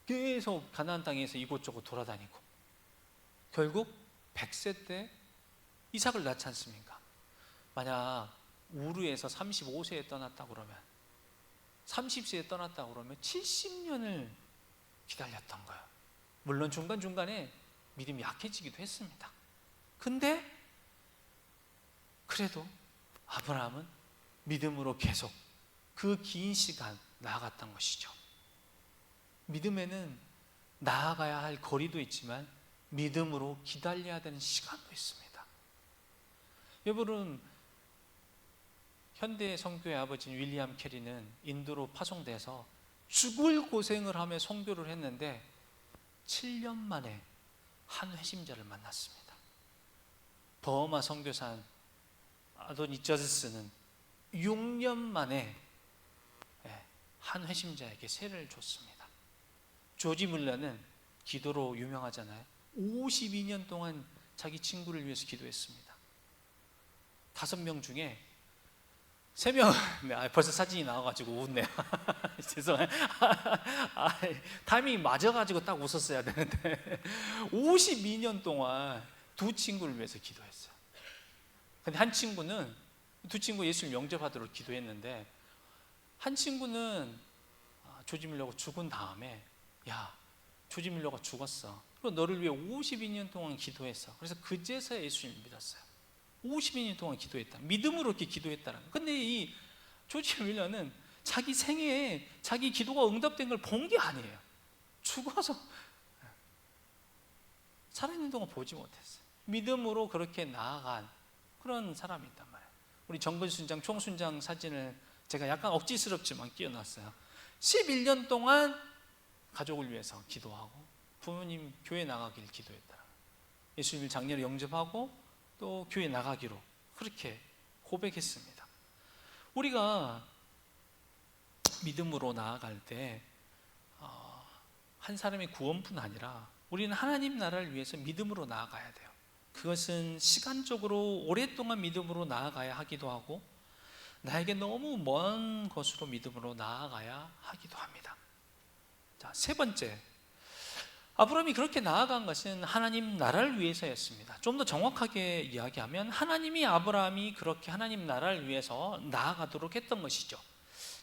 계속 가나안 땅에서 이곳저곳 돌아다니고, 결국 100세 때 이삭을 낳지 않습니까? 만약 우르에서 35세에 떠났다 그러면, 30세에 떠났다 그러면 70년을 기다렸던 거예요. 물론 중간중간에 믿음이 약해지기도 했습니다. 근데 그래도 아브라함은 믿음으로 계속 그 긴 시간 나아갔던 것이죠. 믿음에는 나아가야 할 거리도 있지만 믿음으로 기다려야 되는 시간도 있습니다. 여러분, 현대 선교의 아버지인 윌리엄 캐리는 인도로 파송돼서 죽을 고생을 하며 선교를 했는데 7년 만에 한 회심자를 만났습니다. 버마 선교사인 아도니 저즈스는 6년 만에 한 회심자에게 세례를 줬습니다. 조지 물러는 기도로 유명하잖아요. 52년 동안 자기 친구를 위해서 기도했습니다. 5명 중에 3명, 벌써 사진이 나와가지고 웃네요. 죄송해요. 타이밍이 맞아가지고 딱 웃었어야 되는데 52년 동안 2 친구를 위해서 기도했어요. 근데 한 친구는, 2 친구 예수를 영접하도록 기도했는데, 한 친구는 조지 밀러가 죽은 다음에, 야, 조지 밀러가 죽었어. 그리고 너를 위해 52년 동안 기도했어. 그래서 그제서야 예수님을 믿었어요. 52년 동안 기도했다. 믿음으로 이렇게 기도했다는 거예요. 근데 이 조지 밀러는 자기 생애에 자기 기도가 응답된 걸 본 게 아니에요. 죽어서 살아있는 동안 보지 못했어요. 믿음으로 그렇게 나아간 그런 사람이 있단 말이에요. 우리 정근순장, 총순장 사진을 제가 약간 억지스럽지만 끼워놨어요. 11년 동안 가족을 위해서 기도하고 부모님 교회 나가길 기도했다. 예수님을 작년에 영접하고 또 교회 나가기로 그렇게 고백했습니다. 우리가 믿음으로 나아갈 때 한 사람의 구원뿐 아니라 우리는 하나님 나라를 위해서 믿음으로 나아가야 돼요. 그것은 시간적으로 오랫동안 믿음으로 나아가야 하기도 하고, 나에게 너무 먼 것으로 믿음으로 나아가야 하기도 합니다. 자, 3번째, 아브라함이 그렇게 나아간 것은 하나님 나라를 위해서였습니다. 좀 더 정확하게 이야기하면 하나님이 아브라함이 그렇게 하나님 나라를 위해서 나아가도록 했던 것이죠.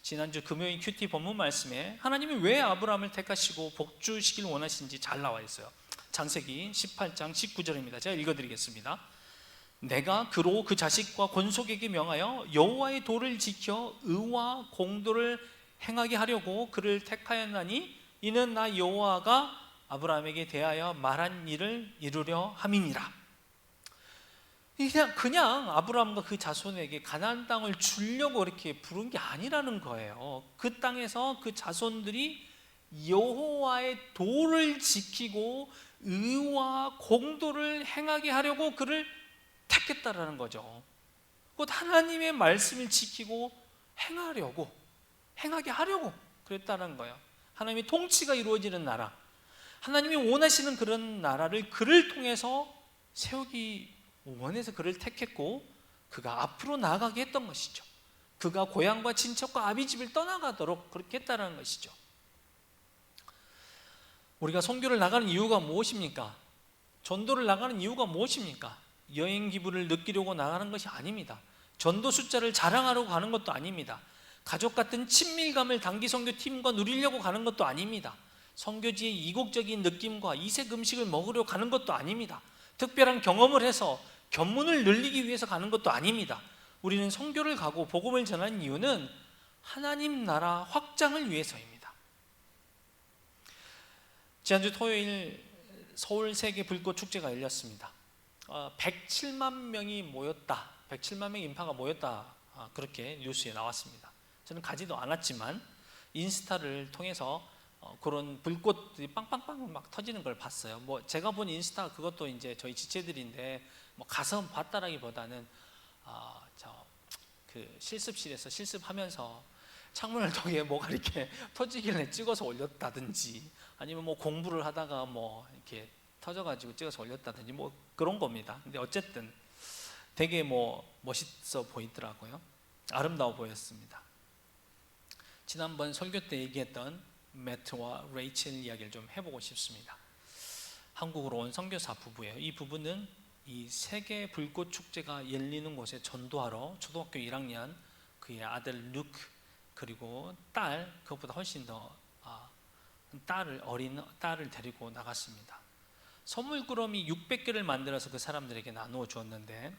지난주 금요일 큐티 본문 말씀에 하나님이 왜 아브라함을 택하시고 복주시길 원하시는지 잘 나와 있어요. 창세기 18장 19절입니다. 제가 읽어드리겠습니다. 내가 그로 그 자식과 권속에게 명하여 여호와의 도를 지켜 의와 공도를 행하게 하려고 그를 택하였나니 이는 나 여호와가 아브라함에게 대하여 말한 일을 이루려 함이니라. 그냥 아브라함과 그 자손에게 가나안 땅을 주려고 이렇게 부른 게 아니라는 거예요. 그 땅에서 그 자손들이 여호와의 도를 지키고 의와 공도를 행하게 하려고 그를 택했다라는 거죠. 곧 하나님의 말씀을 지키고 행하게 하려고 그랬다는 거예요. 하나님의 통치가 이루어지는 나라, 하나님이 원하시는 그런 나라를 그를 통해서 세우기 원해서 그를 택했고, 그가 앞으로 나아가게 했던 것이죠. 그가 고향과 친척과 아비집을 떠나가도록 그렇게 했다는 것이죠. 우리가 선교를 나가는 이유가 무엇입니까? 전도를 나가는 이유가 무엇입니까? 여행 기분을 느끼려고 나가는 것이 아닙니다. 전도 숫자를 자랑하려고 가는 것도 아닙니다. 가족 같은 친밀감을 단기 선교팀과 누리려고 가는 것도 아닙니다. 선교지의 이국적인 느낌과 이색 음식을 먹으려고 가는 것도 아닙니다. 특별한 경험을 해서 견문을 늘리기 위해서 가는 것도 아닙니다. 우리는 선교를 가고 복음을 전하는 이유는 하나님 나라 확장을 위해서입니다. 지난주 토요일 서울 세계 불꽃 축제가 열렸습니다. 107만 명이 모였다, 107만 명 인파가 모였다, 그렇게 뉴스에 나왔습니다. 저는 가지도 않았지만 인스타를 통해서 그런 불꽃이 빵빵빵 막 터지는 걸 봤어요. 뭐 제가 본 인스타 그것도 이제 저희 지체들인데 뭐 가서 봤다라기보다는 그 실습실에서 실습하면서 창문을 통해 뭐가 이렇게 터지길래 찍어서 올렸다든지 아니면 뭐 공부를 하다가 뭐 이렇게 터져가지고 찍어서 올렸다든지 뭐 그런 겁니다. 근데 어쨌든 되게 뭐 멋있어 보이더라고요. 아름다워 보였습니다. 지난번 설교 때 얘기했던 매트와 레이첼 이야기를 좀 해보고 싶습니다. 한국으로 온 선교사 부부예요. 이 부부는 이 세계 불꽃 축제가 열리는 곳에 전도하러 초등학교 1학년 그의 아들 루크 그리고 딸 그것보다 훨씬 더 어린 딸을 데리고 나갔습니다. 선물 꾸러미 600개를 만들어서 그 사람들에게 나누어 주었는데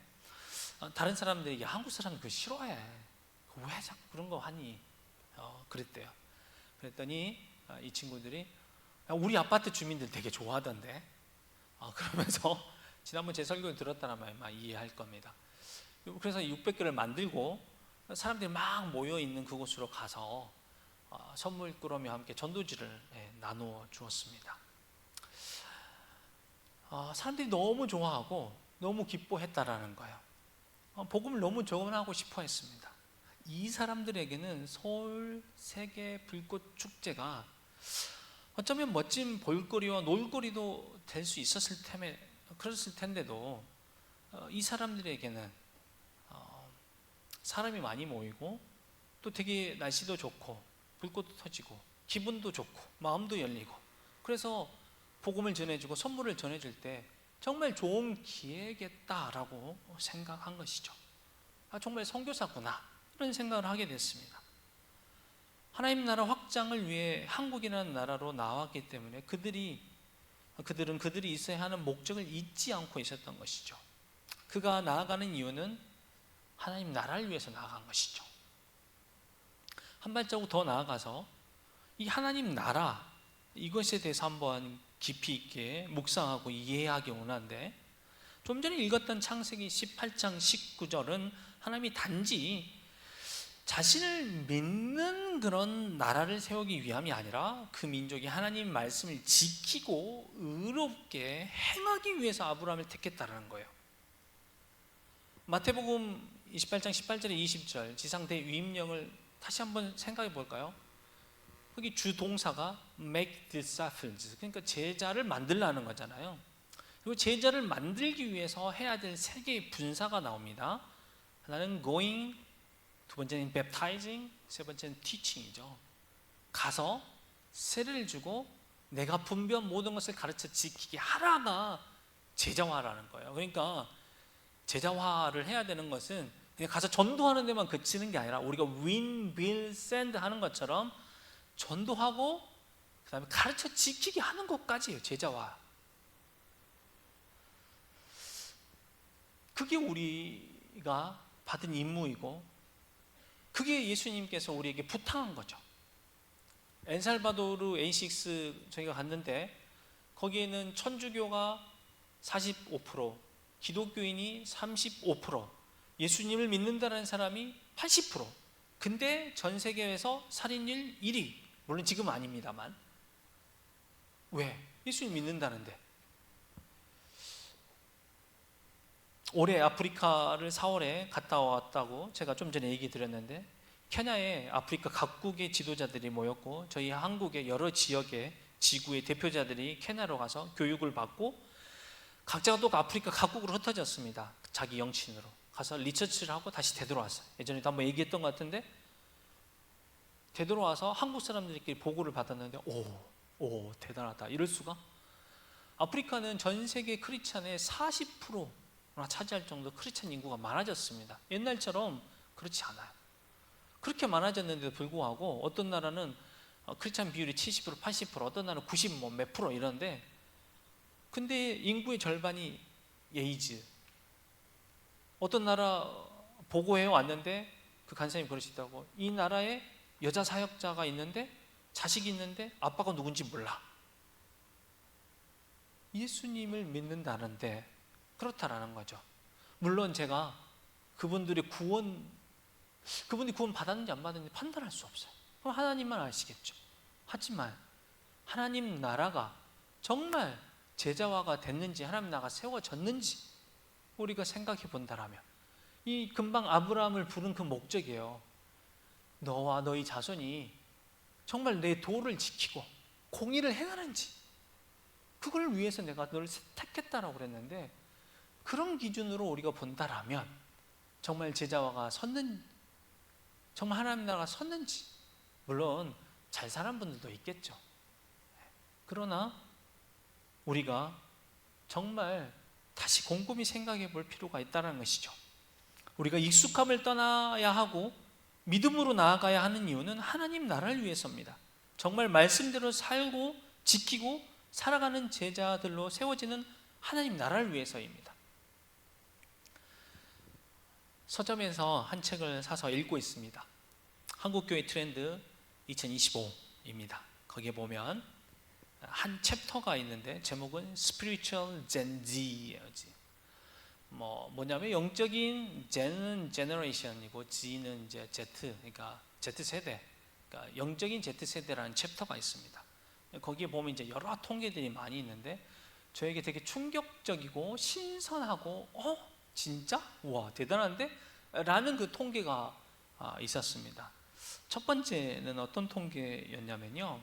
다른 사람들이 한국 사람들 그거 싫어해. 왜 자꾸 그런 거 하니? 그랬대요. 그랬더니 이 친구들이 우리 아파트 주민들 되게 좋아하던데 그러면서 지난번 제 설교를 들었다면 아마 이해할 겁니다. 그래서 600개를 만들고 사람들이 막 모여 있는 그곳으로 가서 선물 꾸러미와 함께 전도지를 나누어 주었습니다. 사람들이 너무 좋아하고 너무 기뻐했다라는 거예요. 복음을 너무 전하고 싶어 했습니다. 이 사람들에게는 서울 세계 불꽃 축제가 어쩌면 멋진 볼거리와 놀거리도 될 수 그랬을 텐데도 이 사람들에게는 사람이 많이 모이고 또 되게 날씨도 좋고 불꽃도 터지고 기분도 좋고 마음도 열리고 그래서 복음을 전해주고 선물을 전해줄 때 정말 좋은 기회겠다라고 생각한 것이죠. 정말 선교사구나 이런 생각을 하게 됐습니다. 하나님 나라 확장을 위해 한국이라는 나라로 나왔기 때문에 그들은 그들이 있어야 하는 목적을 잊지 않고 있었던 것이죠. 그가 나아가는 이유는 하나님 나라를 위해서 나아간 것이죠. 한 발자국 더 나아가서 이 하나님 나라 이것에 대해서 한번 깊이 있게 묵상하고 이해하기 원하는데 좀 전에 읽었던 창세기 18장 19절은 하나님이 단지 자신을 믿는 그런 나라를 세우기 위함이 아니라 그 민족이 하나님 말씀을 지키고 의롭게 행하기 위해서 아브라함을 택했다는 거예요. 마태복음 28장 18절에 20절 지상대 위임령을 다시 한번 생각해 볼까요? 거기 주동사가 make disciples 그러니까 제자를 만들라는 거잖아요. 그리고 제자를 만들기 위해서 해야 될 세 개의 분사가 나옵니다. 하나는 going, 두 번째는 baptizing, 세 번째는 teaching이죠. 가서 세례를 주고 내가 분배한 모든 것을 가르쳐 지키게 하라가 제자화라는 거예요. 그러니까 제자화를 해야 되는 것은 그냥 가서 전도하는 데만 그치는 게 아니라 우리가 win, build, send 하는 것처럼 전도하고 그 다음에 가르쳐 지키게 하는 것까지예요. 제자화. 그게 우리가 받은 임무이고 그게 예수님께서 우리에게 부탁한 거죠. 엘살바도르 A6 저희가 갔는데 거기에는 천주교가 45%, 기독교인이 35%, 예수님을 믿는다는 사람이 80%. 근데 전 세계에서 살인율 1위. 물론 지금은 아닙니다만. 왜? 예수님 믿는다는데. 올해 아프리카를 4월에 갔다 왔다고 제가 좀 전에 얘기 드렸는데 케냐에 아프리카 각국의 지도자들이 모였고 저희 한국의 여러 지역의 지구의 대표자들이 케냐로 가서 교육을 받고 각자가 또 아프리카 각국으로 흩어졌습니다. 자기 영친으로 가서 리서치를 하고 다시 되돌아왔어요. 예전에도 한번 얘기했던 것 같은데 되돌아와서 한국 사람들끼리 보고를 받았는데 오 대단하다. 이럴 수가? 아프리카는 전 세계 크리스찬의 40%나 차지할 정도 크리스찬 인구가 많아졌습니다. 옛날처럼 그렇지 않아요. 그렇게 많아졌는데도 불구하고 어떤 나라는 크리스찬 비율이 70%, 80%, 어떤 나라는 90 몇 프로 이런데 근데 인구의 절반이 에이즈. 어떤 나라 보고해 왔는데 그 간사님이 그러시다고 이 나라에 여자 사역자가 있는데 자식이 있는데 아빠가 누군지 몰라. 예수님을 믿는다는데 그렇다라는 거죠. 물론 제가 그분들이 구원 받았는지 안 받았는지 판단할 수 없어요. 그럼 하나님만 아시겠죠. 하지만 하나님 나라가 정말 제자화가 됐는지, 하나님 나라가 세워졌는지 우리가 생각해 본다라면, 이 금방 아브라함을 부른 그 목적이에요. 너와 너희 자손이 정말 내 도를 지키고 공의를 행하는지, 그걸 위해서 내가 너를 택했다라고 그랬는데, 그런 기준으로 우리가 본다라면 정말 제자화가 섰는지, 정말 하나님 나라가 섰는지, 물론 잘 사는 분들도 있겠죠. 그러나 우리가 정말 다시 곰곰이 생각해 볼 필요가 있다는 것이죠. 우리가 익숙함을 떠나야 하고 믿음으로 나아가야 하는 이유는 하나님 나라를 위해서입니다. 정말 말씀대로 살고 지키고 살아가는 제자들로 세워지는 하나님 나라를 위해서입니다. 서점에서 한 책을 사서 읽고 있습니다. 한국교회 트렌드 2025입니다. 거기에 보면 한 챕터가 있는데 제목은 Spiritual Gen Z예요. 뭐냐면 영적인 Gen은 Generation이고 Z는 이제 Z, 그러니까 Z 세대, 그러니까 영적인 Z 세대라는 챕터가 있습니다. 거기에 보면 이제 여러 통계들이 많이 있는데 저에게 되게 충격적이고 신선하고 진짜? 와 대단한데? 라는 그 통계가 있었습니다. 첫 번째는 어떤 통계였냐면요,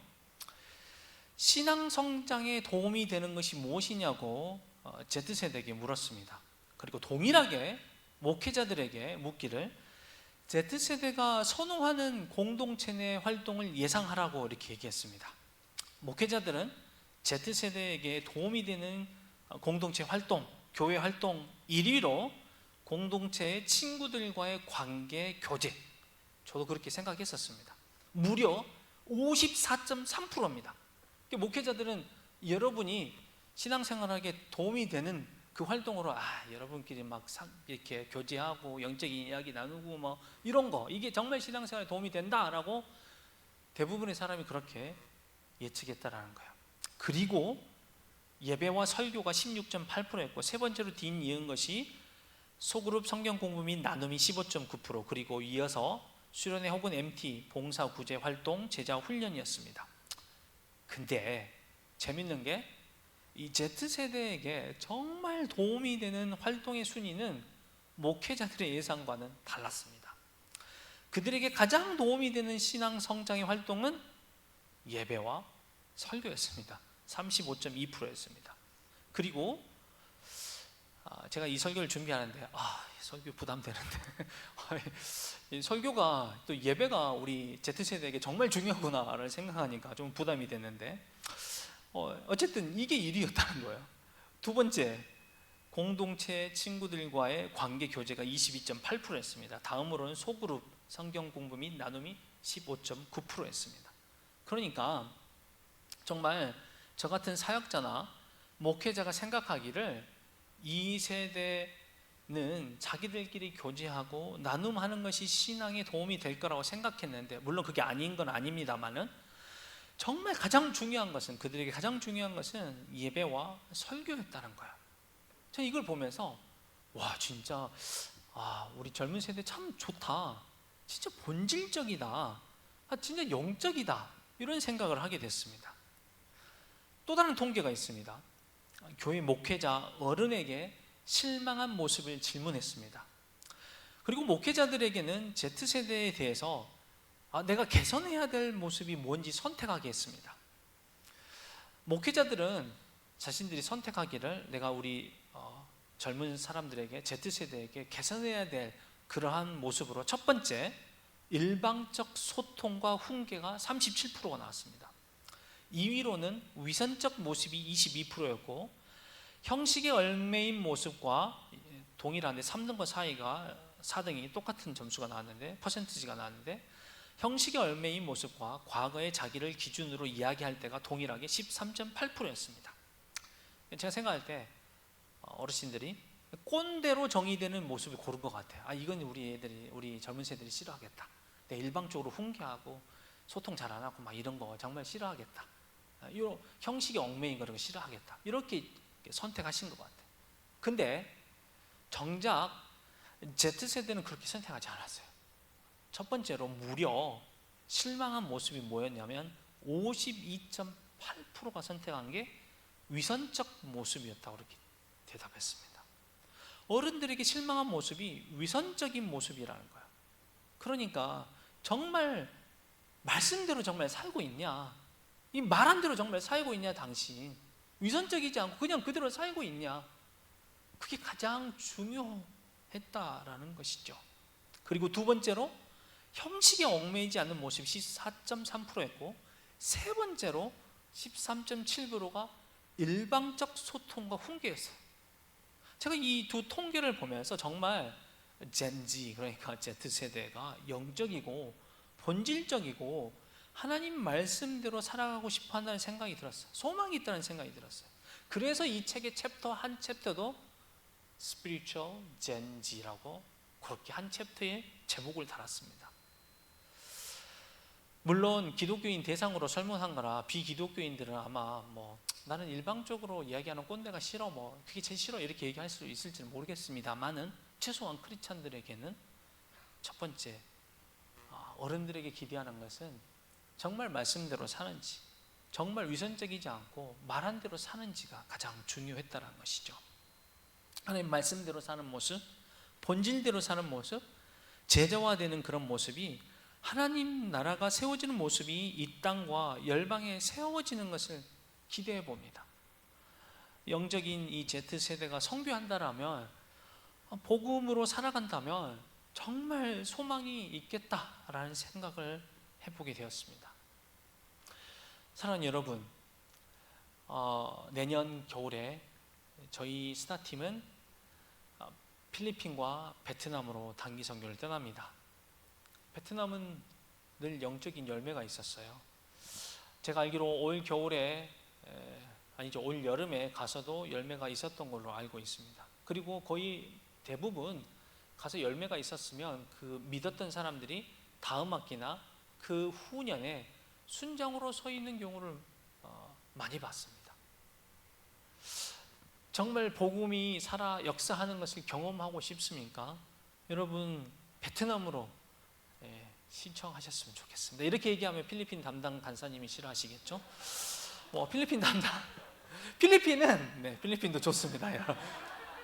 신앙 성장에 도움이 되는 것이 무엇이냐고 Z세대에게 물었습니다. 그리고 동일하게 목회자들에게 묻기를, Z세대가 선호하는 공동체 내 활동을 예상하라고 이렇게 얘기했습니다. 목회자들은 Z세대에게 도움이 되는 공동체 활동, 교회 활동 1위로 공동체의 친구들과의 관계 교제, 저도 그렇게 생각했었습니다. 무려 54.3%입니다. 목회자들은 여러분이 신앙생활하게 도움이 되는 그 활동으로 여러분끼리 막 이렇게 교제하고 영적인 이야기 나누고 뭐 이런 거, 이게 정말 신앙생활에 도움이 된다라고 대부분의 사람이 그렇게 예측했다라는 거예요. 그리고 예배와 설교가 16.8%였고, 세 번째로 뒤이은 것이 소그룹 성경 공부 및 나눔이 15.9%, 그리고 이어서 수련회 혹은 MT, 봉사 구제 활동, 제자 훈련이었습니다. 근데 재밌는 게 이 Z세대에게 정말 도움이 되는 활동의 순위는 목회자들의 예상과는 달랐습니다. 그들에게 가장 도움이 되는 신앙 성장의 활동은 예배와 설교였습니다. 35.2%였습니다. 그리고 제가 이 설교를 준비하는데 설교 부담되는데 이 설교가 또 예배가 우리 Z세대에게 정말 중요하구나를 생각하니까 좀 부담이 됐는데, 어쨌든 이게 1위였다는 거예요. 두 번째, 공동체 친구들과의 관계 교제가 22.8%였습니다. 다음으로는 소그룹 성경 공부 및 나눔이 15.9%였습니다. 그러니까 정말 저 같은 사역자나 목회자가 생각하기를 이 세대는 자기들끼리 교제하고 나눔하는 것이 신앙에 도움이 될 거라고 생각했는데, 물론 그게 아닌 건 아닙니다만은 정말 가장 중요한 것은, 그들에게 가장 중요한 것은 예배와 설교였다는 거야. 저는 이걸 보면서 진짜 우리 젊은 세대 참 좋다, 진짜 본질적이다, 진짜 영적이다, 이런 생각을 하게 됐습니다. 또 다른 통계가 있습니다. 교회 목회자 어른에게 실망한 모습을 질문했습니다. 그리고 목회자들에게는 Z세대에 대해서 내가 개선해야 될 모습이 뭔지 선택하게 했습니다. 목회자들은 자신들이 선택하기를, 내가 우리 젊은 사람들에게, Z세대에게 개선해야 될 그러한 모습으로, 첫 번째, 일방적 소통과 훈계가 37%가 나왔습니다. 2위로는 위선적 모습이 22%였고, 형식에 얽매인 모습과 동일한데 3등과 4등이 똑같은 점수가 나왔는데, 퍼센티지가 나왔는데, 형식에 얽매인 모습과 과거의 자기를 기준으로 이야기할 때가 동일하게 13.8%였습니다. 제가 생각할 때 어르신들이 꼰대로 정의되는 모습을 고른 것 같아요. 이건 우리 젊은 세대들이 싫어하겠다. 일방적으로 훈계하고 소통 잘 안 하고 막 이런 거 정말 싫어하겠다. 이런 형식에 얽매인 거를 싫어하겠다. 이렇게 선택하신 것 같아요. 근데 정작 Z세대는 그렇게 선택하지 않았어요. 첫 번째로 무려 실망한 모습이 뭐였냐면 8%가 선택한 게 위선적 모습이었다고 그렇게 대답했습니다. 어른들에게 실망한 모습이 위선적인 모습이라는 거야. 그러니까 정말 말씀대로 정말 살고 있냐, 이 말한 대로 정말 살고 있냐, 당신 위선적이지 않고 그냥 그대로 살고 있냐, 그게 가장 중요했다라는 것이죠. 그리고 두 번째로 형식에 얽매이지 않는 모습이 14.3%였고, 세 번째로 13.7%가 일방적 소통과 훈계였어요. 제가 이 두 통계를 보면서 정말 젠지, 그러니까 Z세대가 영적이고 본질적이고 하나님 말씀대로 살아가고 싶어 한다는 생각이 들었어요. 소망이 있다는 생각이 들었어요. 그래서 이 책의 챕터 한 챕터도 Spiritual Gen Z라고 그렇게 한 챕터에 제목을 달았습니다. 물론 기독교인 대상으로 설문한 거라 비기독교인들은 아마 뭐 나는 일방적으로 이야기하는 꼰대가 싫어, 뭐 그게 제일 싫어, 이렇게 얘기할 수 있을지는 모르겠습니다만은 최소한 크리스찬들에게는 첫 번째, 어른들에게 기대하는 것은 정말 말씀대로 사는지, 정말 위선적이지 않고 말한 대로 사는지가 가장 중요했다는 것이죠. 하나님 말씀대로 사는 모습, 본질대로 사는 모습, 제자화되는 그런 모습이 하나님 나라가 세워지는 모습이 이 땅과 열방에 세워지는 것을 기대해 봅니다. 영적인 이 Z세대가 선교한다라면, 복음으로 살아간다면 정말 소망이 있겠다라는 생각을 해보게 되었습니다. 사랑하는 여러분, 내년 겨울에 저희 스타팀은 필리핀과 베트남으로 단기 선교를 떠납니다. 베트남은 늘 영적인 열매가 있었어요. 제가 알기로 올 겨울에, 아니죠, 올 여름에 가서도 열매가 있었던 걸로 알고 있습니다. 그리고 거의 대부분 가서 열매가 있었으면 그 믿었던 사람들이 다음 학기나 그 후년에 순장으로 서 있는 경우를 많이 봤습니다. 정말 복음이 살아 역사하는 것을 경험하고 싶습니까? 여러분, 베트남으로 신청하셨으면 좋겠습니다. 이렇게 얘기하면 필리핀 담당 간사님이 싫어하시겠죠? 필리핀 담당, 필리핀도 좋습니다.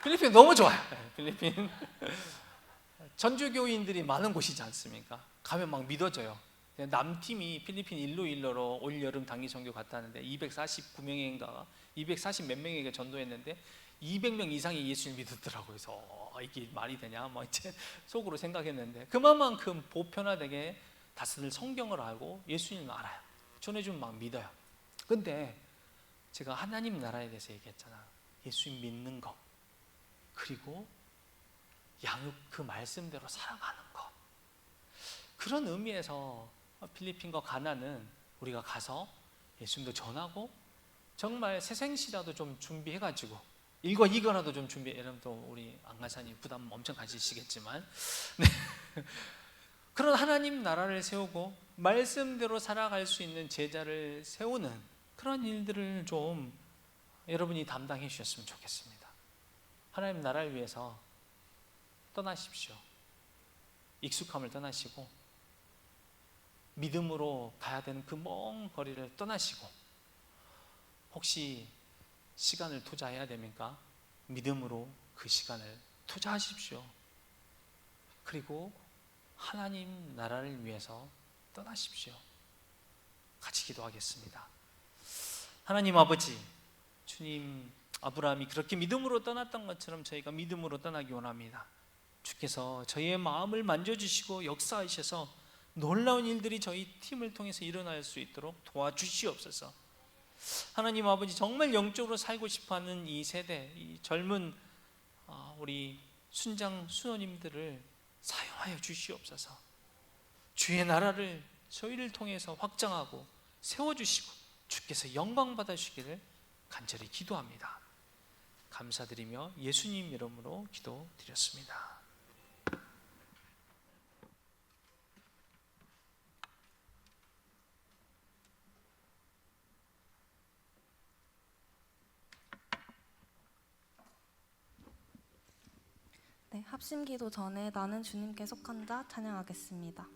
필리핀 너무 좋아요. 필리핀 전주교인들이 많은 곳이지 않습니까? 가면 막 믿어져요. 남팀이 필리핀 일로일로로 올 여름 단기 선교 갔다는데 249명인가 240 몇 명에게 전도했는데 200명 이상이 예수를 믿었더라고요. 그래서 이게 말이 되냐 뭐 이제 속으로 생각했는데, 그만큼 보편화되게 다들 성경을 알고 예수님을 알아요. 전해주면 막 믿어요. 근데 제가 하나님 나라에 대해서 얘기했잖아. 예수님 믿는 거, 그리고 그 말씀대로 살아가는 거. 그런 의미에서 필리핀과 가나는 우리가 가서 예수님도 전하고 정말 새생시라도 좀 준비해가지고 이거라도 좀 준비해. 여러분 또 우리 안간사님 부담 엄청 가지시겠지만 그런 하나님 나라를 세우고 말씀대로 살아갈 수 있는 제자를 세우는 그런 일들을 좀 여러분이 담당해 주셨으면 좋겠습니다. 하나님 나라를 위해서 떠나십시오. 익숙함을 떠나시고 믿음으로 가야 되는 그 먼 거리를 떠나시고, 혹시 시간을 투자해야 됩니까? 믿음으로 그 시간을 투자하십시오. 그리고 하나님 나라를 위해서 떠나십시오. 같이 기도하겠습니다. 하나님 아버지, 주님, 아브라함이 그렇게 믿음으로 떠났던 것처럼 저희가 믿음으로 떠나기 원합니다. 주께서 저희의 마음을 만져주시고 역사하셔서 놀라운 일들이 저희 팀을 통해서 일어날 수 있도록 도와주시옵소서. 하나님 아버지, 정말 영적으로 살고 싶어하는 이 세대, 이 젊은 우리 순장 수호님들을 사용하여 주시옵소서. 주의 나라를 저희를 통해서 확장하고 세워주시고 주께서 영광 받아주시기를 간절히 기도합니다. 감사드리며 예수님 이름으로 기도드렸습니다. 네, 합심기도 전에 나는 주님께 속한 자 찬양하겠습니다.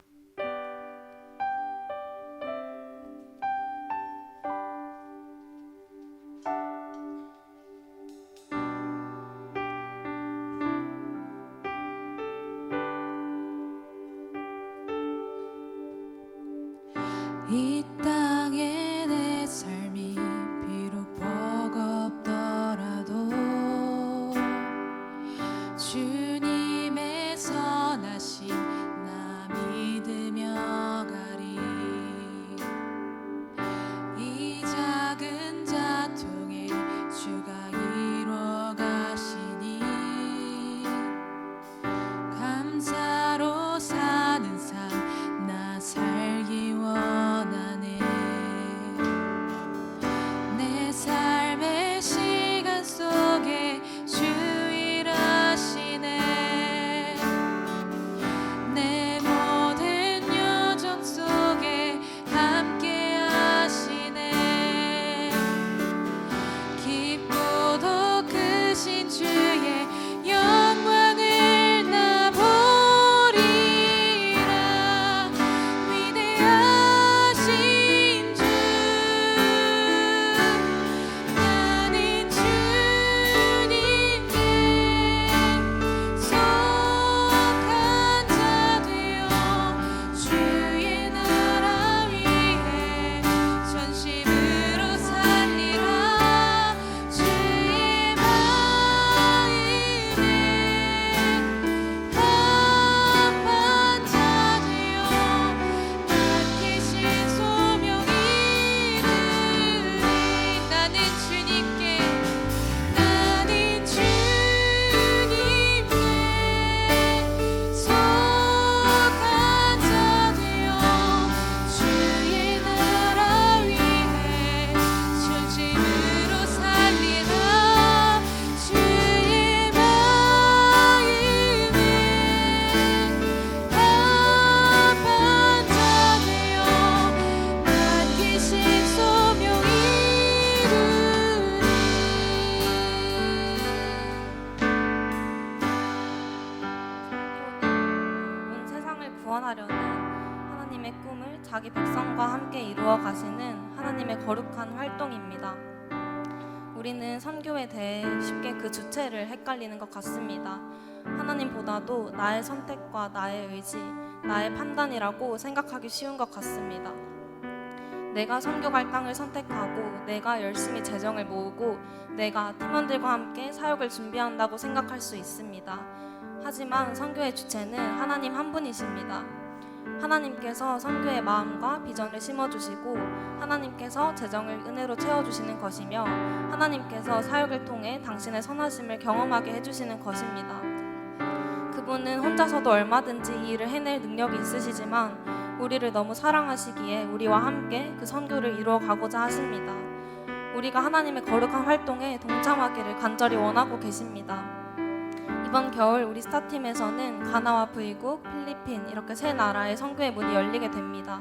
가시는 하나님의 거룩한 활동입니다. 우리는 선교에 대해 쉽게 그 주체를 헷갈리는 것 같습니다. 하나님보다도 나의 선택과 나의 의지, 나의 판단이라고 생각하기 쉬운 것 같습니다. 내가 선교 갈 땅을 선택하고 내가 열심히 재정을 모으고 내가 팀원들과 함께 사역을 준비한다고 생각할 수 있습니다. 하지만 선교의 주체는 하나님 한 분이십니다. 하나님께서 선교의 마음과 비전을 심어주시고 하나님께서 재정을 은혜로 채워주시는 것이며 하나님께서 사역을 통해 당신의 선하심을 경험하게 해주시는 것입니다. 그분은 혼자서도 얼마든지 이 일을 해낼 능력이 있으시지만 우리를 너무 사랑하시기에 우리와 함께 그 선교를 이루어 가고자 하십니다. 우리가 하나님의 거룩한 활동에 동참하기를 간절히 원하고 계십니다. 이번 겨울 우리 스타팀에서는 가나와 브이국, 필리핀 이렇게 세 나라의 선교의 문이 열리게 됩니다.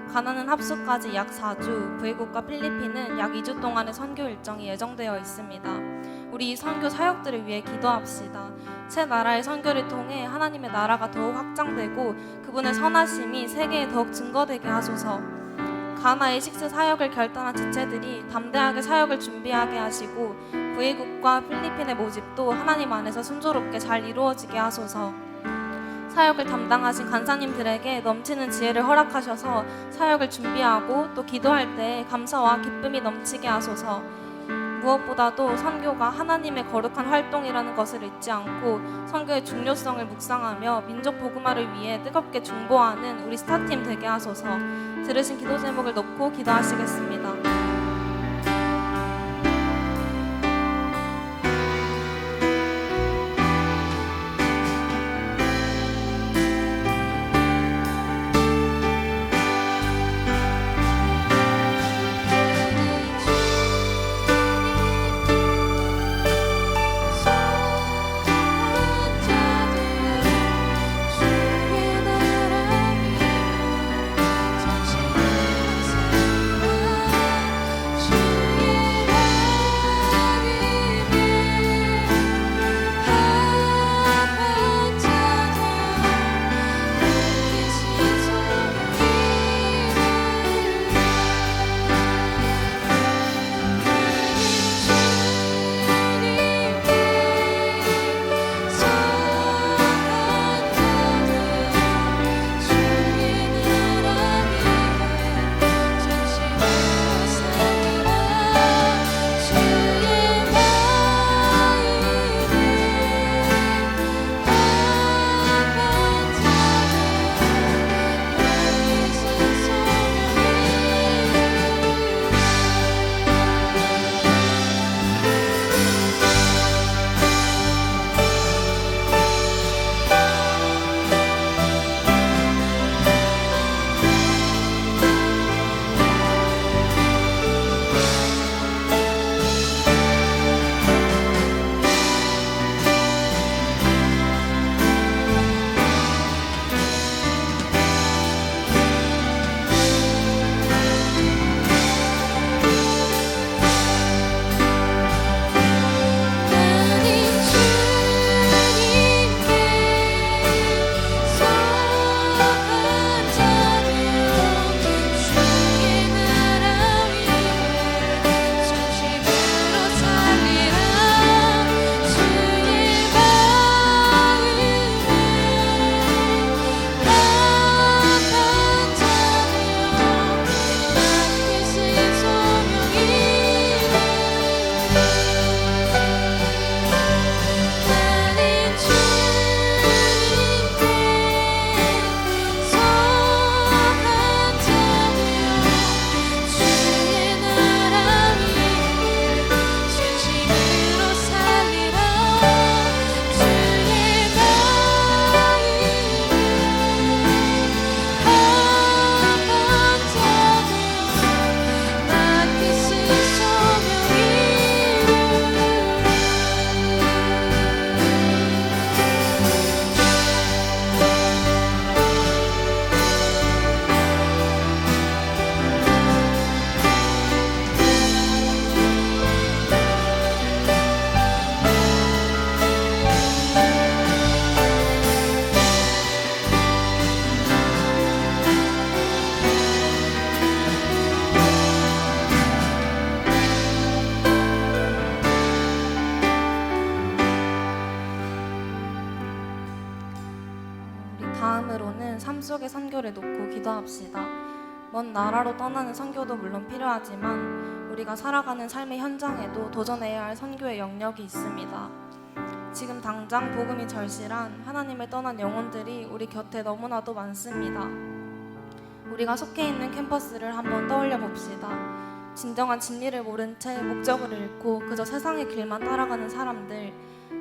가나는 합수까지 약 4주, 브이국과 필리핀은 약 2주 동안의 선교 일정이 예정되어 있습니다. 우리 이 선교 사역들을 위해 기도합시다. 세 나라의 선교를 통해 하나님의 나라가 더욱 확장되고 그분의 선하심이 세계에 더욱 증거되게 하소서. 가나의 식스 사역을 결단한 지체들이 담대하게 사역을 준비하게 하시고 브이국과 필리핀의 모집도 하나님 안에서 순조롭게 잘 이루어지게 하소서. 사역을 담당하신 간사님들에게 넘치는 지혜를 허락하셔서 사역을 준비하고 또 기도할 때 감사와 기쁨이 넘치게 하소서. 무엇보다도 선교가 하나님의 거룩한 활동이라는 것을 잊지 않고 선교의 중요성을 묵상하며 민족 복음화를 위해 뜨겁게 중보하는 우리 스타팀 되게 하소서. 들으신 기도 제목을 놓고 기도하시겠습니다. 주의 나라 다음으로는 삶 속의 선교를 놓고 기도합시다. 먼 나라로 떠나는 선교도 물론 필요하지만 우리가 살아가는 삶의 현장에도 도전해야 할 선교의 영역이 있습니다. 지금 당장 복음이 절실한 하나님을 떠난 영혼들이 우리 곁에 너무나도 많습니다. 우리가 속해 있는 캠퍼스를 한번 떠올려 봅시다. 진정한 진리를 모른 채 목적을 잃고 그저 세상의 길만 따라가는 사람들,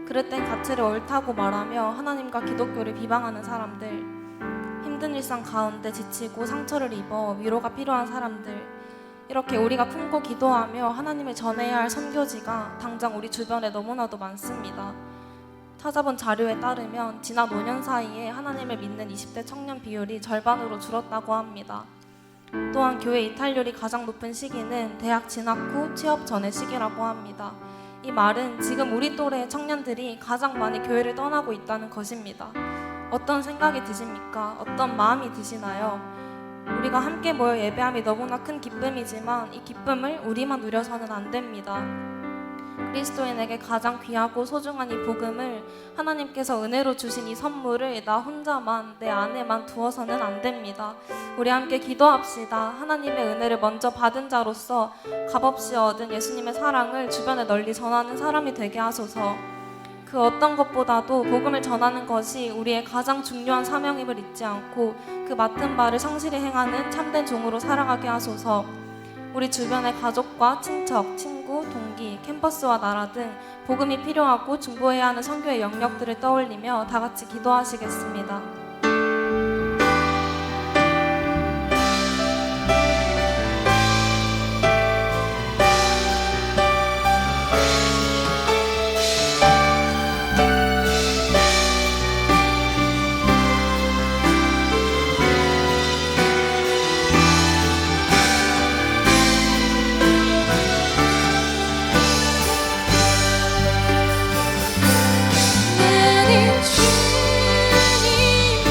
그릇 된 가치를 옳다고 말하며 하나님과 기독교를 비방하는 사람들, 힘든 일상 가운데 지치고 상처를 입어 위로가 필요한 사람들, 이렇게 우리가 품고 기도하며 하나님을 전해야 할 선교지가 당장 우리 주변에 너무나도 많습니다. 찾아본 자료에 따르면 지난 5년 사이에 하나님을 믿는 20대 청년 비율이 절반으로 줄었다고 합니다. 또한 교회 이탈률이 가장 높은 시기는 대학 진학 후 취업 전의 시기라고 합니다. 이 말은 지금 우리 또래의 청년들이 가장 많이 교회를 떠나고 있다는 것입니다. 어떤 생각이 드십니까? 어떤 마음이 드시나요? 우리가 함께 모여 예배함이 너무나 큰 기쁨이지만 이 기쁨을 우리만 누려서는 안 됩니다. 그리스도인에게 가장 귀하고 소중한 이 복음을 하나님께서 은혜로 주신 이 선물을 나 혼자만 내 안에만 두어서는 안 됩니다. 우리 함께 기도합시다. 하나님의 은혜를 먼저 받은 자로서 값없이 얻은 예수님의 사랑을 주변에 널리 전하는 사람이 되게 하소서. 그 어떤 것보다도 복음을 전하는 것이 우리의 가장 중요한 사명임을 잊지 않고 그 맡은 바를 성실히 행하는 참된 종으로 살아가게 하소서. 우리 주변의 가족과 친척, 친구, 동기, 캠퍼스와 나라 등 복음이 필요하고 중보해야 하는 선교의 영역들을 떠올리며 다 같이 기도하시겠습니다. 나는 주님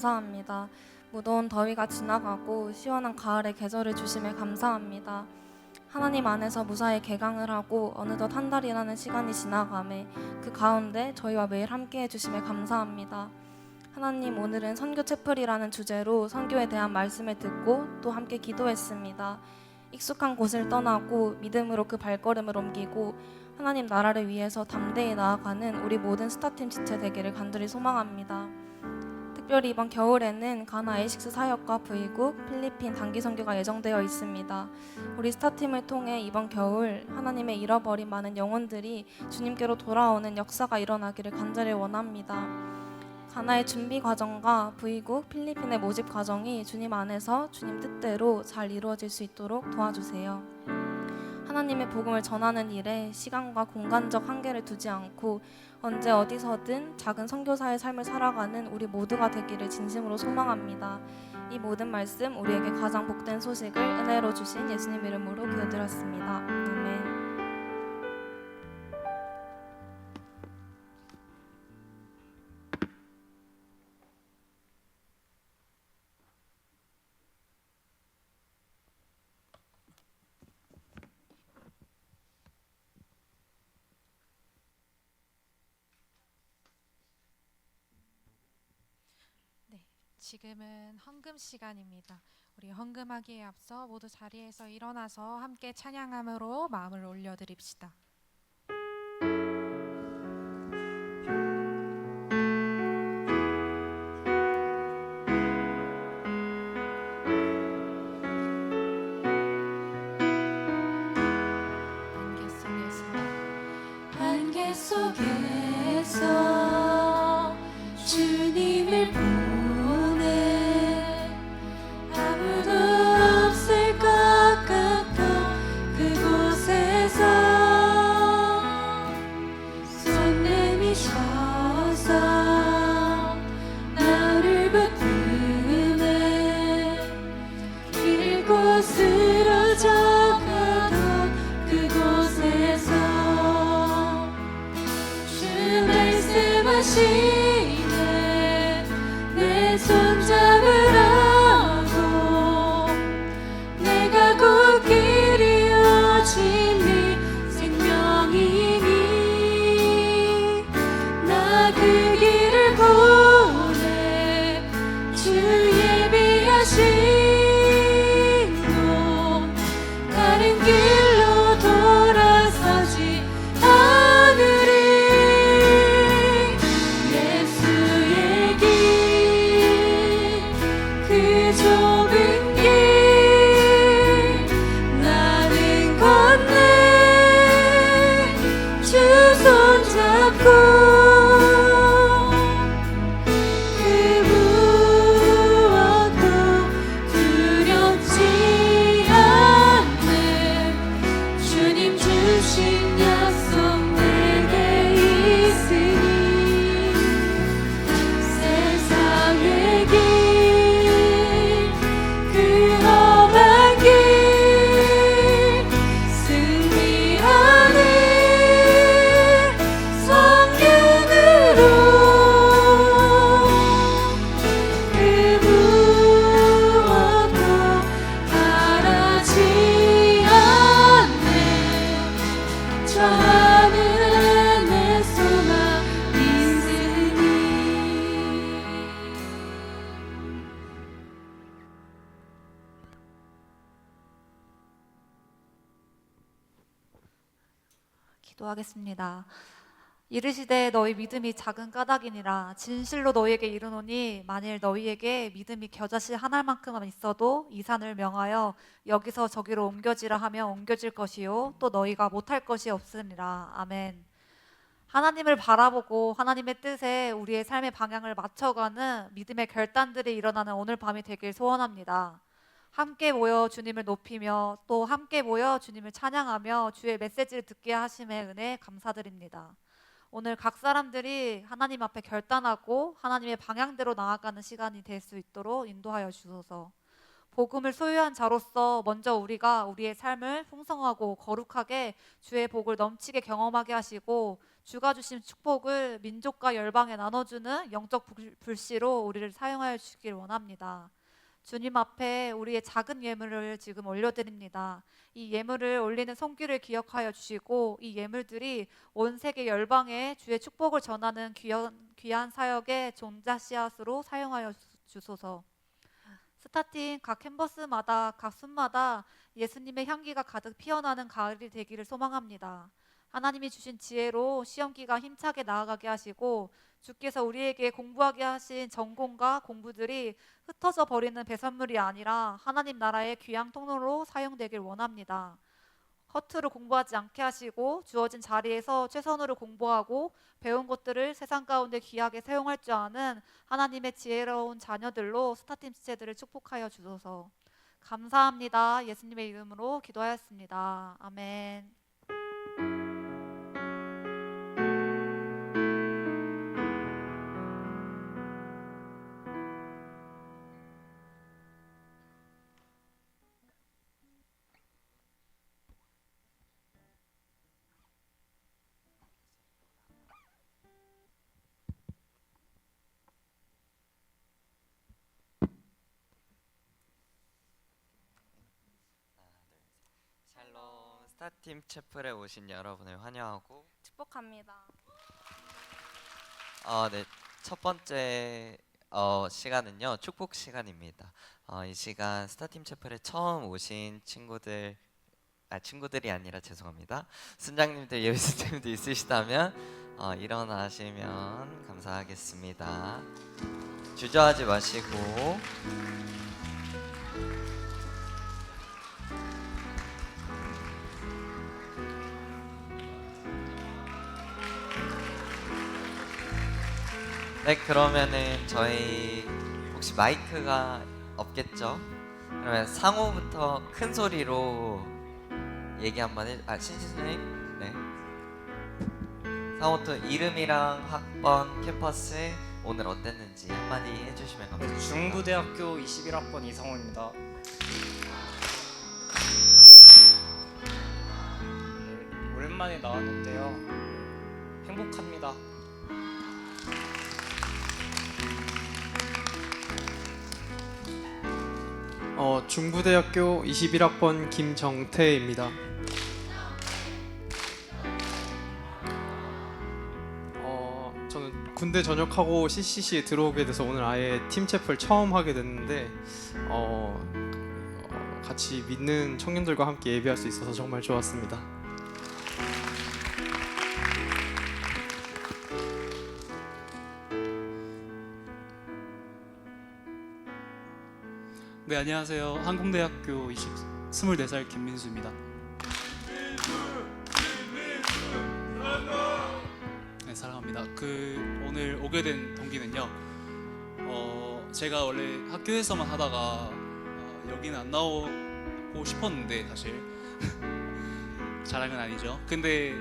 감사합니다. 무더운 더위가 지나가고 시원한 가을의 계절을 주심에 감사합니다. 하나님 안에서 무사히 개강을 하고 어느덧 한 달이라는 시간이 지나가매 그 가운데 저희와 매일 함께해 주심에 감사합니다. 하나님, 오늘은 선교 채플이라는 주제로 선교에 대한 말씀을 듣고 또 함께 기도했습니다. 익숙한 곳을 떠나고 믿음으로 그 발걸음을 옮기고 하나님 나라를 위해서 담대히 나아가는 우리 모든 스타팀 지체 되기를 간절히 소망합니다. 특별히 이번 겨울에는 가나 에이식스 사역과 V국, 필리핀 단기 선교가 예정되어 있습니다. 우리 스타팀을 통해 이번 겨울 하나님의 잃어버린 많은 영혼들이 주님께로 돌아오는 역사가 일어나기를 간절히 원합니다. 가나의 준비 과정과 V국, 필리핀의 모집 과정이 주님 안에서 주님 뜻대로 잘 이루어질 수 있도록 도와주세요. 하나님의 복음을 전하는 일에 시간과 공간적 한계를 두지 않고 언제 어디서든 작은 선교사의 삶을 살아가는 우리 모두가 되기를 진심으로 소망합니다. 이 모든 말씀 우리에게 가장 복된 소식을 은혜로 주신 예수님 이름으로 기도드렸습니다. 아멘. 지금은 헌금 시간입니다. 우리 헌금하기에 앞서 모두 자리에서 일어나서 함께 찬양함으로 마음을 올려드립시다. 안개 속에서 주님을 보내 아무도 없을 것 같던 그곳에서 손 내미셔서 나를 붙드네 길곳으로 저가던 그곳에서 주 말씀하시네 내 손 잡으라고 내가 곧 길 이어지니 생명이니 나 그 길을 보내 주 예비하신 곳 다른 길로 돌아서지 않으리 예수의 길 그 좁은 길 나는 건네 주 손잡고 그 무엇도 두렵지 않네 주님 주신 약속 내게 있으니 세상의 길 그 험한 길 승리하네 성령으로 그 무엇도 바라지 않네 저 하늘에 내 소망 있으니 기도하겠습니다. 이르시되 너희 믿음이 작은 까닭이니라 진실로 너희에게 이르노니 만일 너희에게 믿음이 겨자씨 한 알만큼만 있어도 이 산을 명하여 여기서 저기로 옮겨지라 하면 옮겨질 것이요 또 너희가 못할 것이 없으니라. 아멘. 하나님을 바라보고 하나님의 뜻에 우리의 삶의 방향을 맞춰가는 믿음의 결단들이 일어나는 오늘 밤이 되길 소원합니다. 함께 모여 주님을 높이며 또 함께 모여 주님을 찬양하며 주의 메시지를 듣게 하심에 은혜 감사드립니다. 오늘 각 사람들이 하나님 앞에 결단하고 하나님의 방향대로 나아가는 시간이 될 수 있도록 인도하여 주소서. 복음을 소유한 자로서 먼저 우리가 우리의 삶을 풍성하고 거룩하게 주의 복을 넘치게 경험하게 하시고 주가 주신 축복을 민족과 열방에 나눠주는 영적 불씨로 우리를 사용하여 주시길 원합니다. 주님 앞에 우리의 작은 예물을 지금 올려드립니다. 이 예물을 올리는 손길을 기억하여 주시고 이 예물들이 온 세계 열방에 주의 축복을 전하는 귀한 사역의 종자 씨앗으로 사용하여 주소서. 스타팀 각 캠퍼스마다 각 순마다 예수님의 향기가 가득 피어나는 가을이 되기를 소망합니다. 하나님이 주신 지혜로 시험기가 힘차게 나아가게 하시고 주께서 우리에게 공부하게 하신 전공과 공부들이 흩어져 버리는 배설물이 아니라 하나님 나라의 귀한 통로로 사용되길 원합니다. 허투루 공부하지 않게 하시고 주어진 자리에서 최선으로 공부하고 배운 것들을 세상 가운데 귀하게 사용할 줄 아는 하나님의 지혜로운 자녀들로 스타팀 지체들을 축복하여 주소서. 감사합니다. 예수님의 이름으로 기도하였습니다. 아멘. 샬롬, 스타팀 채플에 오신 여러분을 환영하고 축복합니다. 네, 첫 번째 시간은요 축복 시간입니다. 이 시간 스타팀 채플에 처음 오신 친구들이 아니라 죄송합니다. 순장님들, 예비순장님들 있으시다면 일어나시면 감사하겠습니다. 주저하지 마시고 네, 그러면은 저희 혹시 마이크가 없겠죠? 그러면 상호부터 큰 소리로 얘기 한번 신신님, 네. 상호부터 이름이랑 학번, 캠퍼스 오늘 어땠는지 한마디 해주시면 감사하겠습니다. 중부대학교 21학번 이상호입니다. 오랜만에 나왔는데요. 행복합니다. 중부대학교 21학번 김정태입니다. 저는 군대 전역하고 CCC에 들어오게 돼서 오늘 아예 팀 채플 처음 하게 됐는데 같이 믿는 청년들과 함께 예배할 수 있어서 정말 좋았습니다. 네, 안녕하세요. 한국대학교 24살 김민수입니다. 네, 사랑합니다. 오늘 오게 된 동기는요. 제가 원래 학교에서만 하다가 여기는 안 나오고 싶었는데 사실 자랑은 아니죠. 근데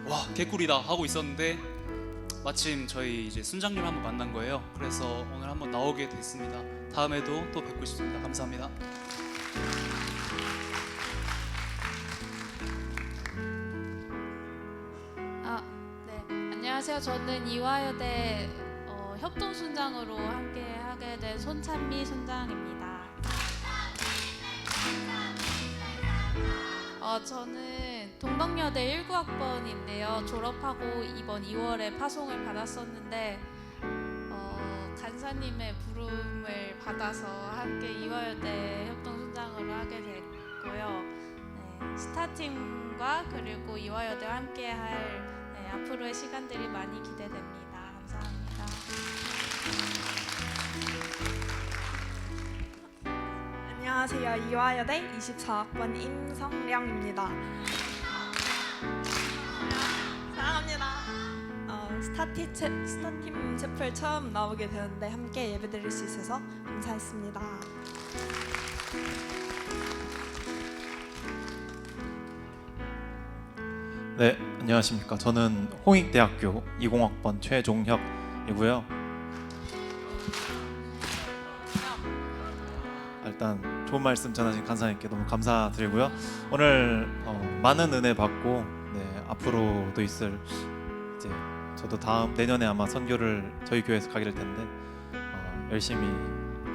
와 개꿀이다 하고 있었는데 마침 저희 이제 순장님 한번 만난 거예요. 그래서 오늘 한번 나오게 됐습니다. 다음에도 또 뵙고 싶습니다. 감사합니다. 네. 안녕하세요. 저는 이화여대 협동순장으로 함께 하게 된 손찬미 순장입니다. 저는 동덕여대 19학번인데요. 졸업하고 이번 2월에 파송을 받았었는데 간사님의 부름을 받아서 함께 이화여대 협동순장으로 하게 됐고요. 네, 스타팀과 그리고 이화여대와 함께할 앞으로의 시간들이 많이 기대됩니다. 감사합니다. 안녕하세요. 이화여대 24학번 임성령입니다. 사랑합니다. 스타팀 채플 처음 나오게 되었는데 함께 예배드릴 수 있어서 감사했습니다. 네, 안녕하십니까. 저는 홍익대학교 20학번 최종혁이고요. 일단 좋은 말씀 전하신 간사님께 너무 감사드리고요. 오늘 많은 은혜 받고 앞으로도 있을 이제 저도 다음 내년에 아마 선교를 저희 교회에서 가게 될 텐데 열심히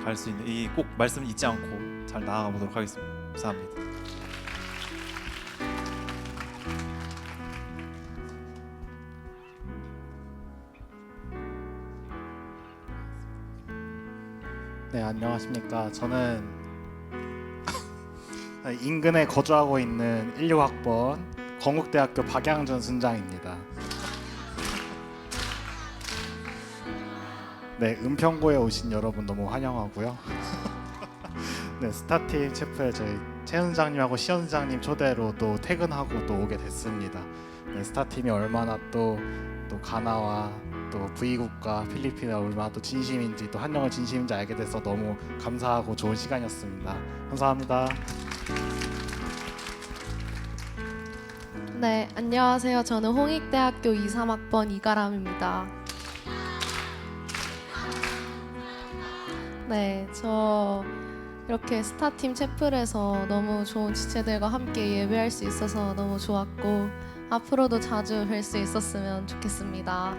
갈 수 있는 이 꼭 말씀 잊지 않고 잘 나아가 보도록 하겠습니다. 감사합니다. 네, 안녕하십니까. 저는 인근에 거주하고 있는 16학번 건국대학교 박양준 순장입니다. 네, 은평구에 오신 여러분 너무 환영하고요. 네, 스타팀 체프에 저희 최 순장님하고 시현 순장님 초대로 또 퇴근하고 또 오게 됐습니다. 네, 스타팀이 얼마나 또 가나와 또 V국가 필리핀에 얼마나 또 진심인지 또 한영어 진심인지 알게 돼서 너무 감사하고 좋은 시간이었습니다. 감사합니다. 네, 안녕하세요. 저는 홍익대학교 2, 3학번 이가람입니다. 네, 저 이렇게 스타팀 채플에서 너무 좋은 지체들과 함께 예배할 수 있어서 너무 좋았고 앞으로도 자주 뵐 수 있었으면 좋겠습니다.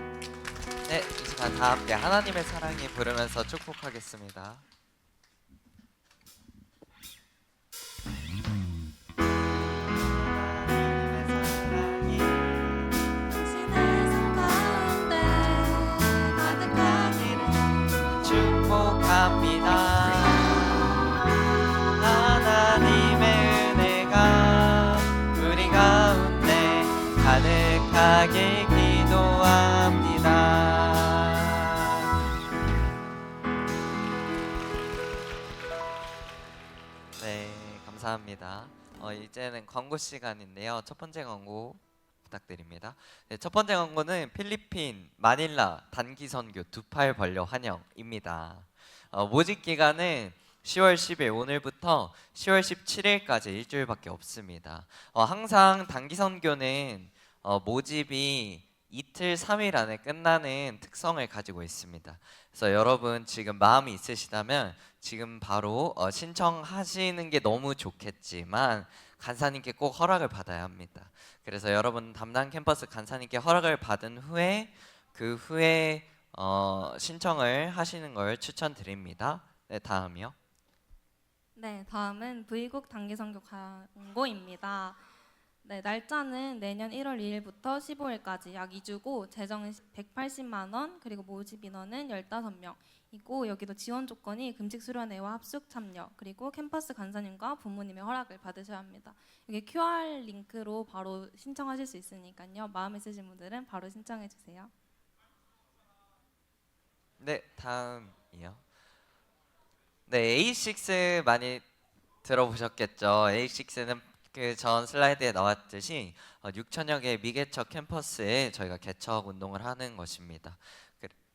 네, 이 시간 다 함께 하나님의 사랑이 부르면서 축복하겠습니다. 축복합니다. 하나님의 은혜가 우리 가운데 가득하게 기도합니다. 네, 감사합니다. 이제는 광고 시간인데요. 첫 번째 광고 부탁드립니다. 네, 첫 번째 광고는 필리핀 마닐라 단기 선교 두 팔 벌려 환영입니다. 모집 기간은 10월 10일 오늘부터 10월 17일까지 일주일밖에 없습니다. 항상 단기 선교는 모집이 이틀 3일 안에 끝나는 특성을 가지고 있습니다. 그래서 여러분 지금 마음이 있으시다면 지금 바로 신청하시는 게 너무 좋겠지만 간사님께 꼭 허락을 받아야 합니다. 그래서 여러분 담당 캠퍼스 간사님께 허락을 받은 후에 그 후에 신청을 하시는 걸 추천드립니다. 네, 다음이요. 네, 다음은 V국 단기 선교 광고입니다. 네, 날짜는 내년 1월 2일부터 15일까지 약 2주고 재정은 180만 원, 그리고 모집 인원은 15명. 이고 여기도 지원 조건이 금식 수련회와 합숙 참여, 그리고 캠퍼스 간사님과 부모님의 허락을 받으셔야 합니다. 여기 QR 링크로 바로 신청하실 수 있으니까요. 마음 있으신 분들은 바로 신청해 주세요. 네, 다음이요. 네, A6 많이 들어보셨겠죠. A6는 그 전 슬라이드에 나왔듯이 6천여 개의 미개척 캠퍼스에 저희가 개척 운동을 하는 것입니다.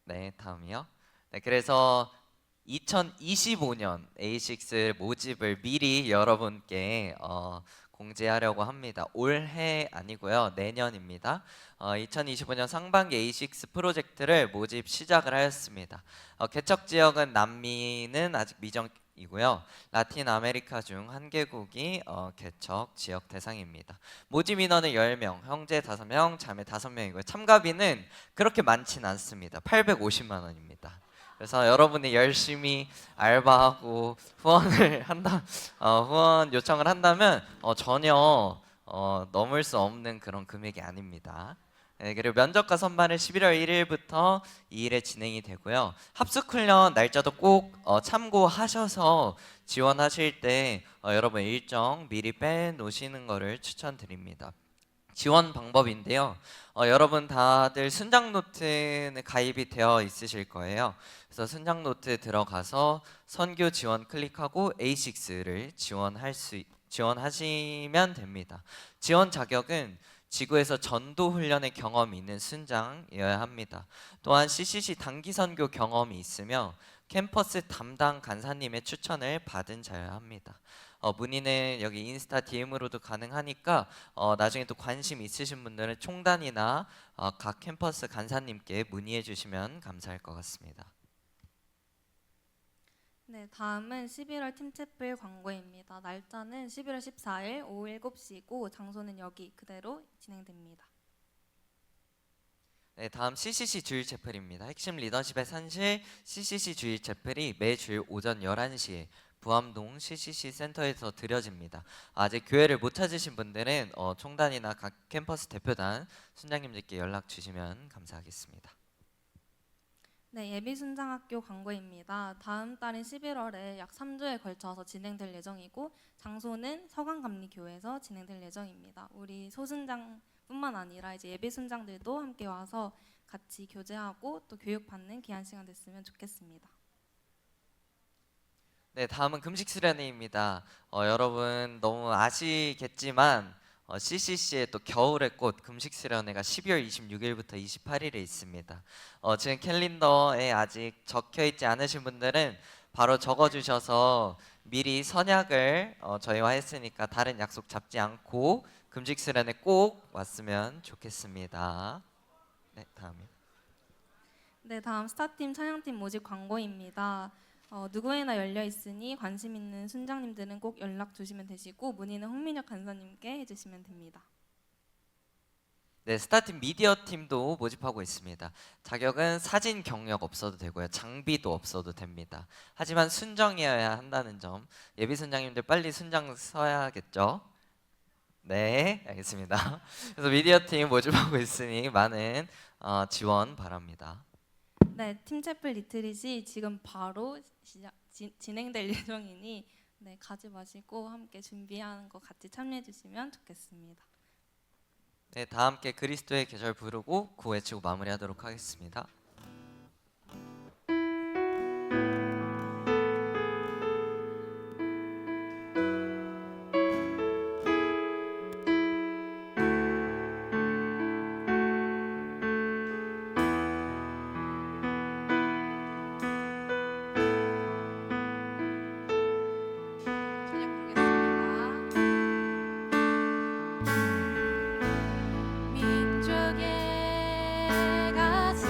네, 다음이요. 네, 그래서 2025년 A6 모집을 미리 여러분께 공지하려고 합니다. 올해 아니고요, 내년입니다. 2025년 상반기 A6 프로젝트를 모집 시작을 하였습니다. 개척 지역은 남미는 아직 미정이고요. 라틴 아메리카 중 한 개국이 개척 지역 대상입니다. 모집 인원은 10명, 형제 5명, 자매 5명이고요. 참가비는 그렇게 많지는 않습니다. 850만 원입니다. 그래서 여러분이 열심히 알바하고 후원 요청을 한다면 전혀 넘을 수 없는 그런 금액이 아닙니다. 네, 그리고 면접과 선발은 11월 1일부터 2일에 진행이 되고요. 합숙훈련 날짜도 꼭 참고하셔서 지원하실 때 여러분 일정 미리 빼놓으시는 것을 추천드립니다. 지원 방법인데요. 여러분 다들 순장 노트는 가입이 되어 있으실 거예요. 그래서 순장 노트 들어가서 선교 지원 클릭하고 A6를 지원하시면 됩니다. 지원 자격은 지구에서 전도 훈련의 경험이 있는 순장이어야 합니다. 또한 CCC 단기 선교 경험이 있으며 캠퍼스 담당 간사님의 추천을 받은 자여야 합니다. 문의는 여기 인스타 DM으로도 가능하니까 나중에 또 관심 있으신 분들은 총단이나 각 캠퍼스 간사님께 문의해 주시면 감사할 것 같습니다. 네, 다음은 11월 팀채플 광고입니다. 날짜는 11월 14일 오후 7시고 장소는 여기 그대로 진행됩니다. 네, 다음 CCC 주일 채플입니다. 핵심 리더십의 산실 CCC 주일 채플이 매주일 오전 11시에 부암동 CCC 센터에서 드려집니다. 아직 교회를 못 찾으신 분들은 총단이나 각 캠퍼스 대표단 순장님들께 연락 주시면 감사하겠습니다. 네, 예비순장학교 광고입니다. 다음 달인 11월에 약 3주에 걸쳐서 진행될 예정이고 장소는 서강감리교회에서 진행될 예정입니다. 우리 소순장뿐만 아니라 이제 예비순장들도 함께 와서 같이 교제하고 또 교육받는 귀한 시간 됐으면 좋겠습니다. 네, 다음은 금식 수련회입니다. 여러분 너무 아시겠지만 CCC의 또 겨울의 꽃 금식 수련회가 12월 26일부터 28일에 있습니다. 지금 캘린더에 아직 적혀 있지 않으신 분들은 바로 적어주셔서 미리 선약을 저희와 했으니까 다른 약속 잡지 않고 금식 수련회 꼭 왔으면 좋겠습니다. 네, 다음이요. 네, 다음 스타팀 찬양팀 모집 광고입니다. 누구에나 열려 있으니 관심 있는 순장님들은 꼭 연락 주시면 되시고 문의는 홍민혁 간사님께 해주시면 됩니다. 네, 스타팀 미디어 팀도 모집하고 있습니다. 자격은 사진 경력 없어도 되고요. 장비도 없어도 됩니다. 하지만 순정이어야 한다는 점 예비 순장님들 빨리 순장 서야겠죠? 네, 알겠습니다. 그래서 미디어 팀 모집하고 있으니 많은 지원 바랍니다. 네, 팀채플 리트릿이 지금 바로 진행될 예정이니 네, 가지 마시고 함께 준비하는 거 같이 참여해 주시면 좋겠습니다. 네, 다 함께 그리스도의 계절 부르고 구호 외치고 마무리하도록 하겠습니다. 민족의 가슴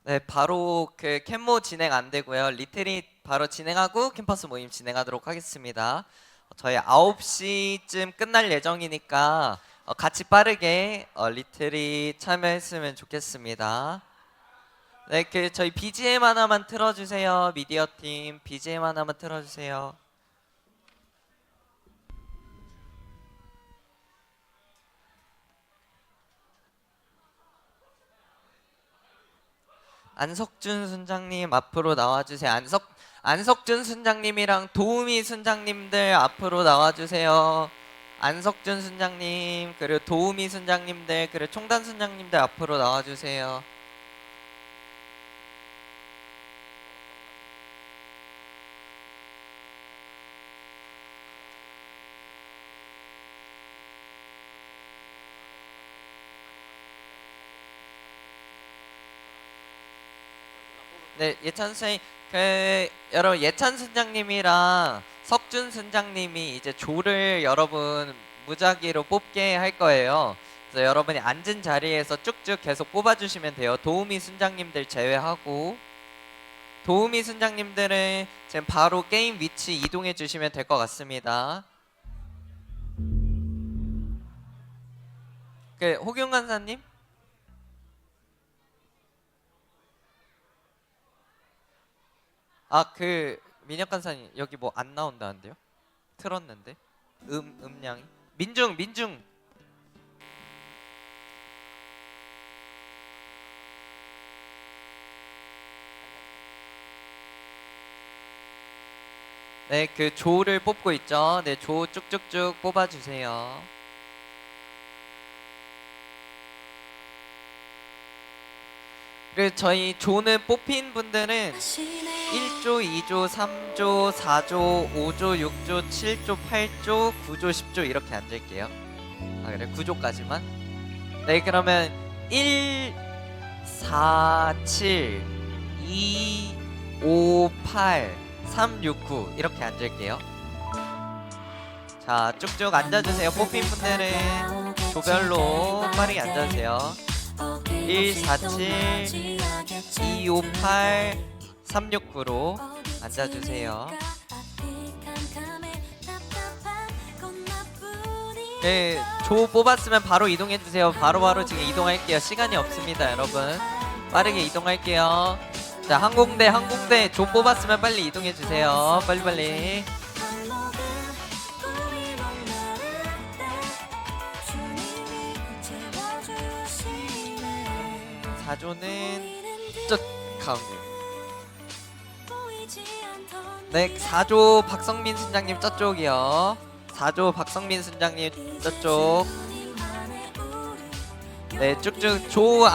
네, 바로 그 캠모 진행 안 되고요. 리트릿 바로 진행하고 캠퍼스 모임 진행하도록 하겠습니다. 저희 9시쯤 끝날 예정이니까 같이 빠르게 리트릿 참여했으면 좋겠습니다. 네, 그 저희 BGM 하나만 틀어주세요. 미디어 팀 BGM 하나만 틀어주세요. 안석준 순장님 앞으로 나와주세요. 안석준 순장님이랑 도우미 순장님들 앞으로 나와주세요. 안석준 순장님 그리고 도우미 순장님들 그리고 총단 순장님들 앞으로 나와주세요. 네, 예찬 선생님, 여러분 예찬 순장님이랑 석준 순장님이 이제 조를 여러분 무작위로 뽑게 할 거예요. 그래서 여러분이 앉은 자리에서 쭉쭉 계속 뽑아주시면 돼요. 도우미 순장님들 제외하고 도우미 순장님들은 지금 바로 게임 위치 이동해 주시면 될 것 같습니다. 호경 간사님? 민혁 간사님 여기 뭐 안 나온다는데요? 틀었는데 음량이 민중 네, 그 조를 뽑고 있죠. 네, 조 쭉쭉쭉 뽑아주세요. 그리고 저희 조는 뽑힌 분들은 1조, 2조, 3조, 4조, 5조, 6조, 7조, 8조, 9조, 10조 이렇게 앉을게요. 그래 9조까지만. 네, 그러면 1, 4, 7, 2, 5, 8, 3, 6, 9 이렇게 앉을게요. 자, 쭉쭉 앉아주세요. 뽑힌 분들은 조별로 빠르게 앉아주세요. 1, 4, 7, 2, 5, 8, 3, 6, 9로 앉아주세요. 네, 조 뽑았으면 바로 이동해주세요. 바로 지금 이동할게요. 시간이 없습니다, 여러분. 빠르게 이동할게요. 자, 항공대 조 뽑았으면 빨리 이동해주세요. 빨리빨리. 사조는 저 가운데. 네, 4조 박성민 순장님 저쪽이요. 4조 박성민 순장님 저쪽. 네, 쭉쭉 조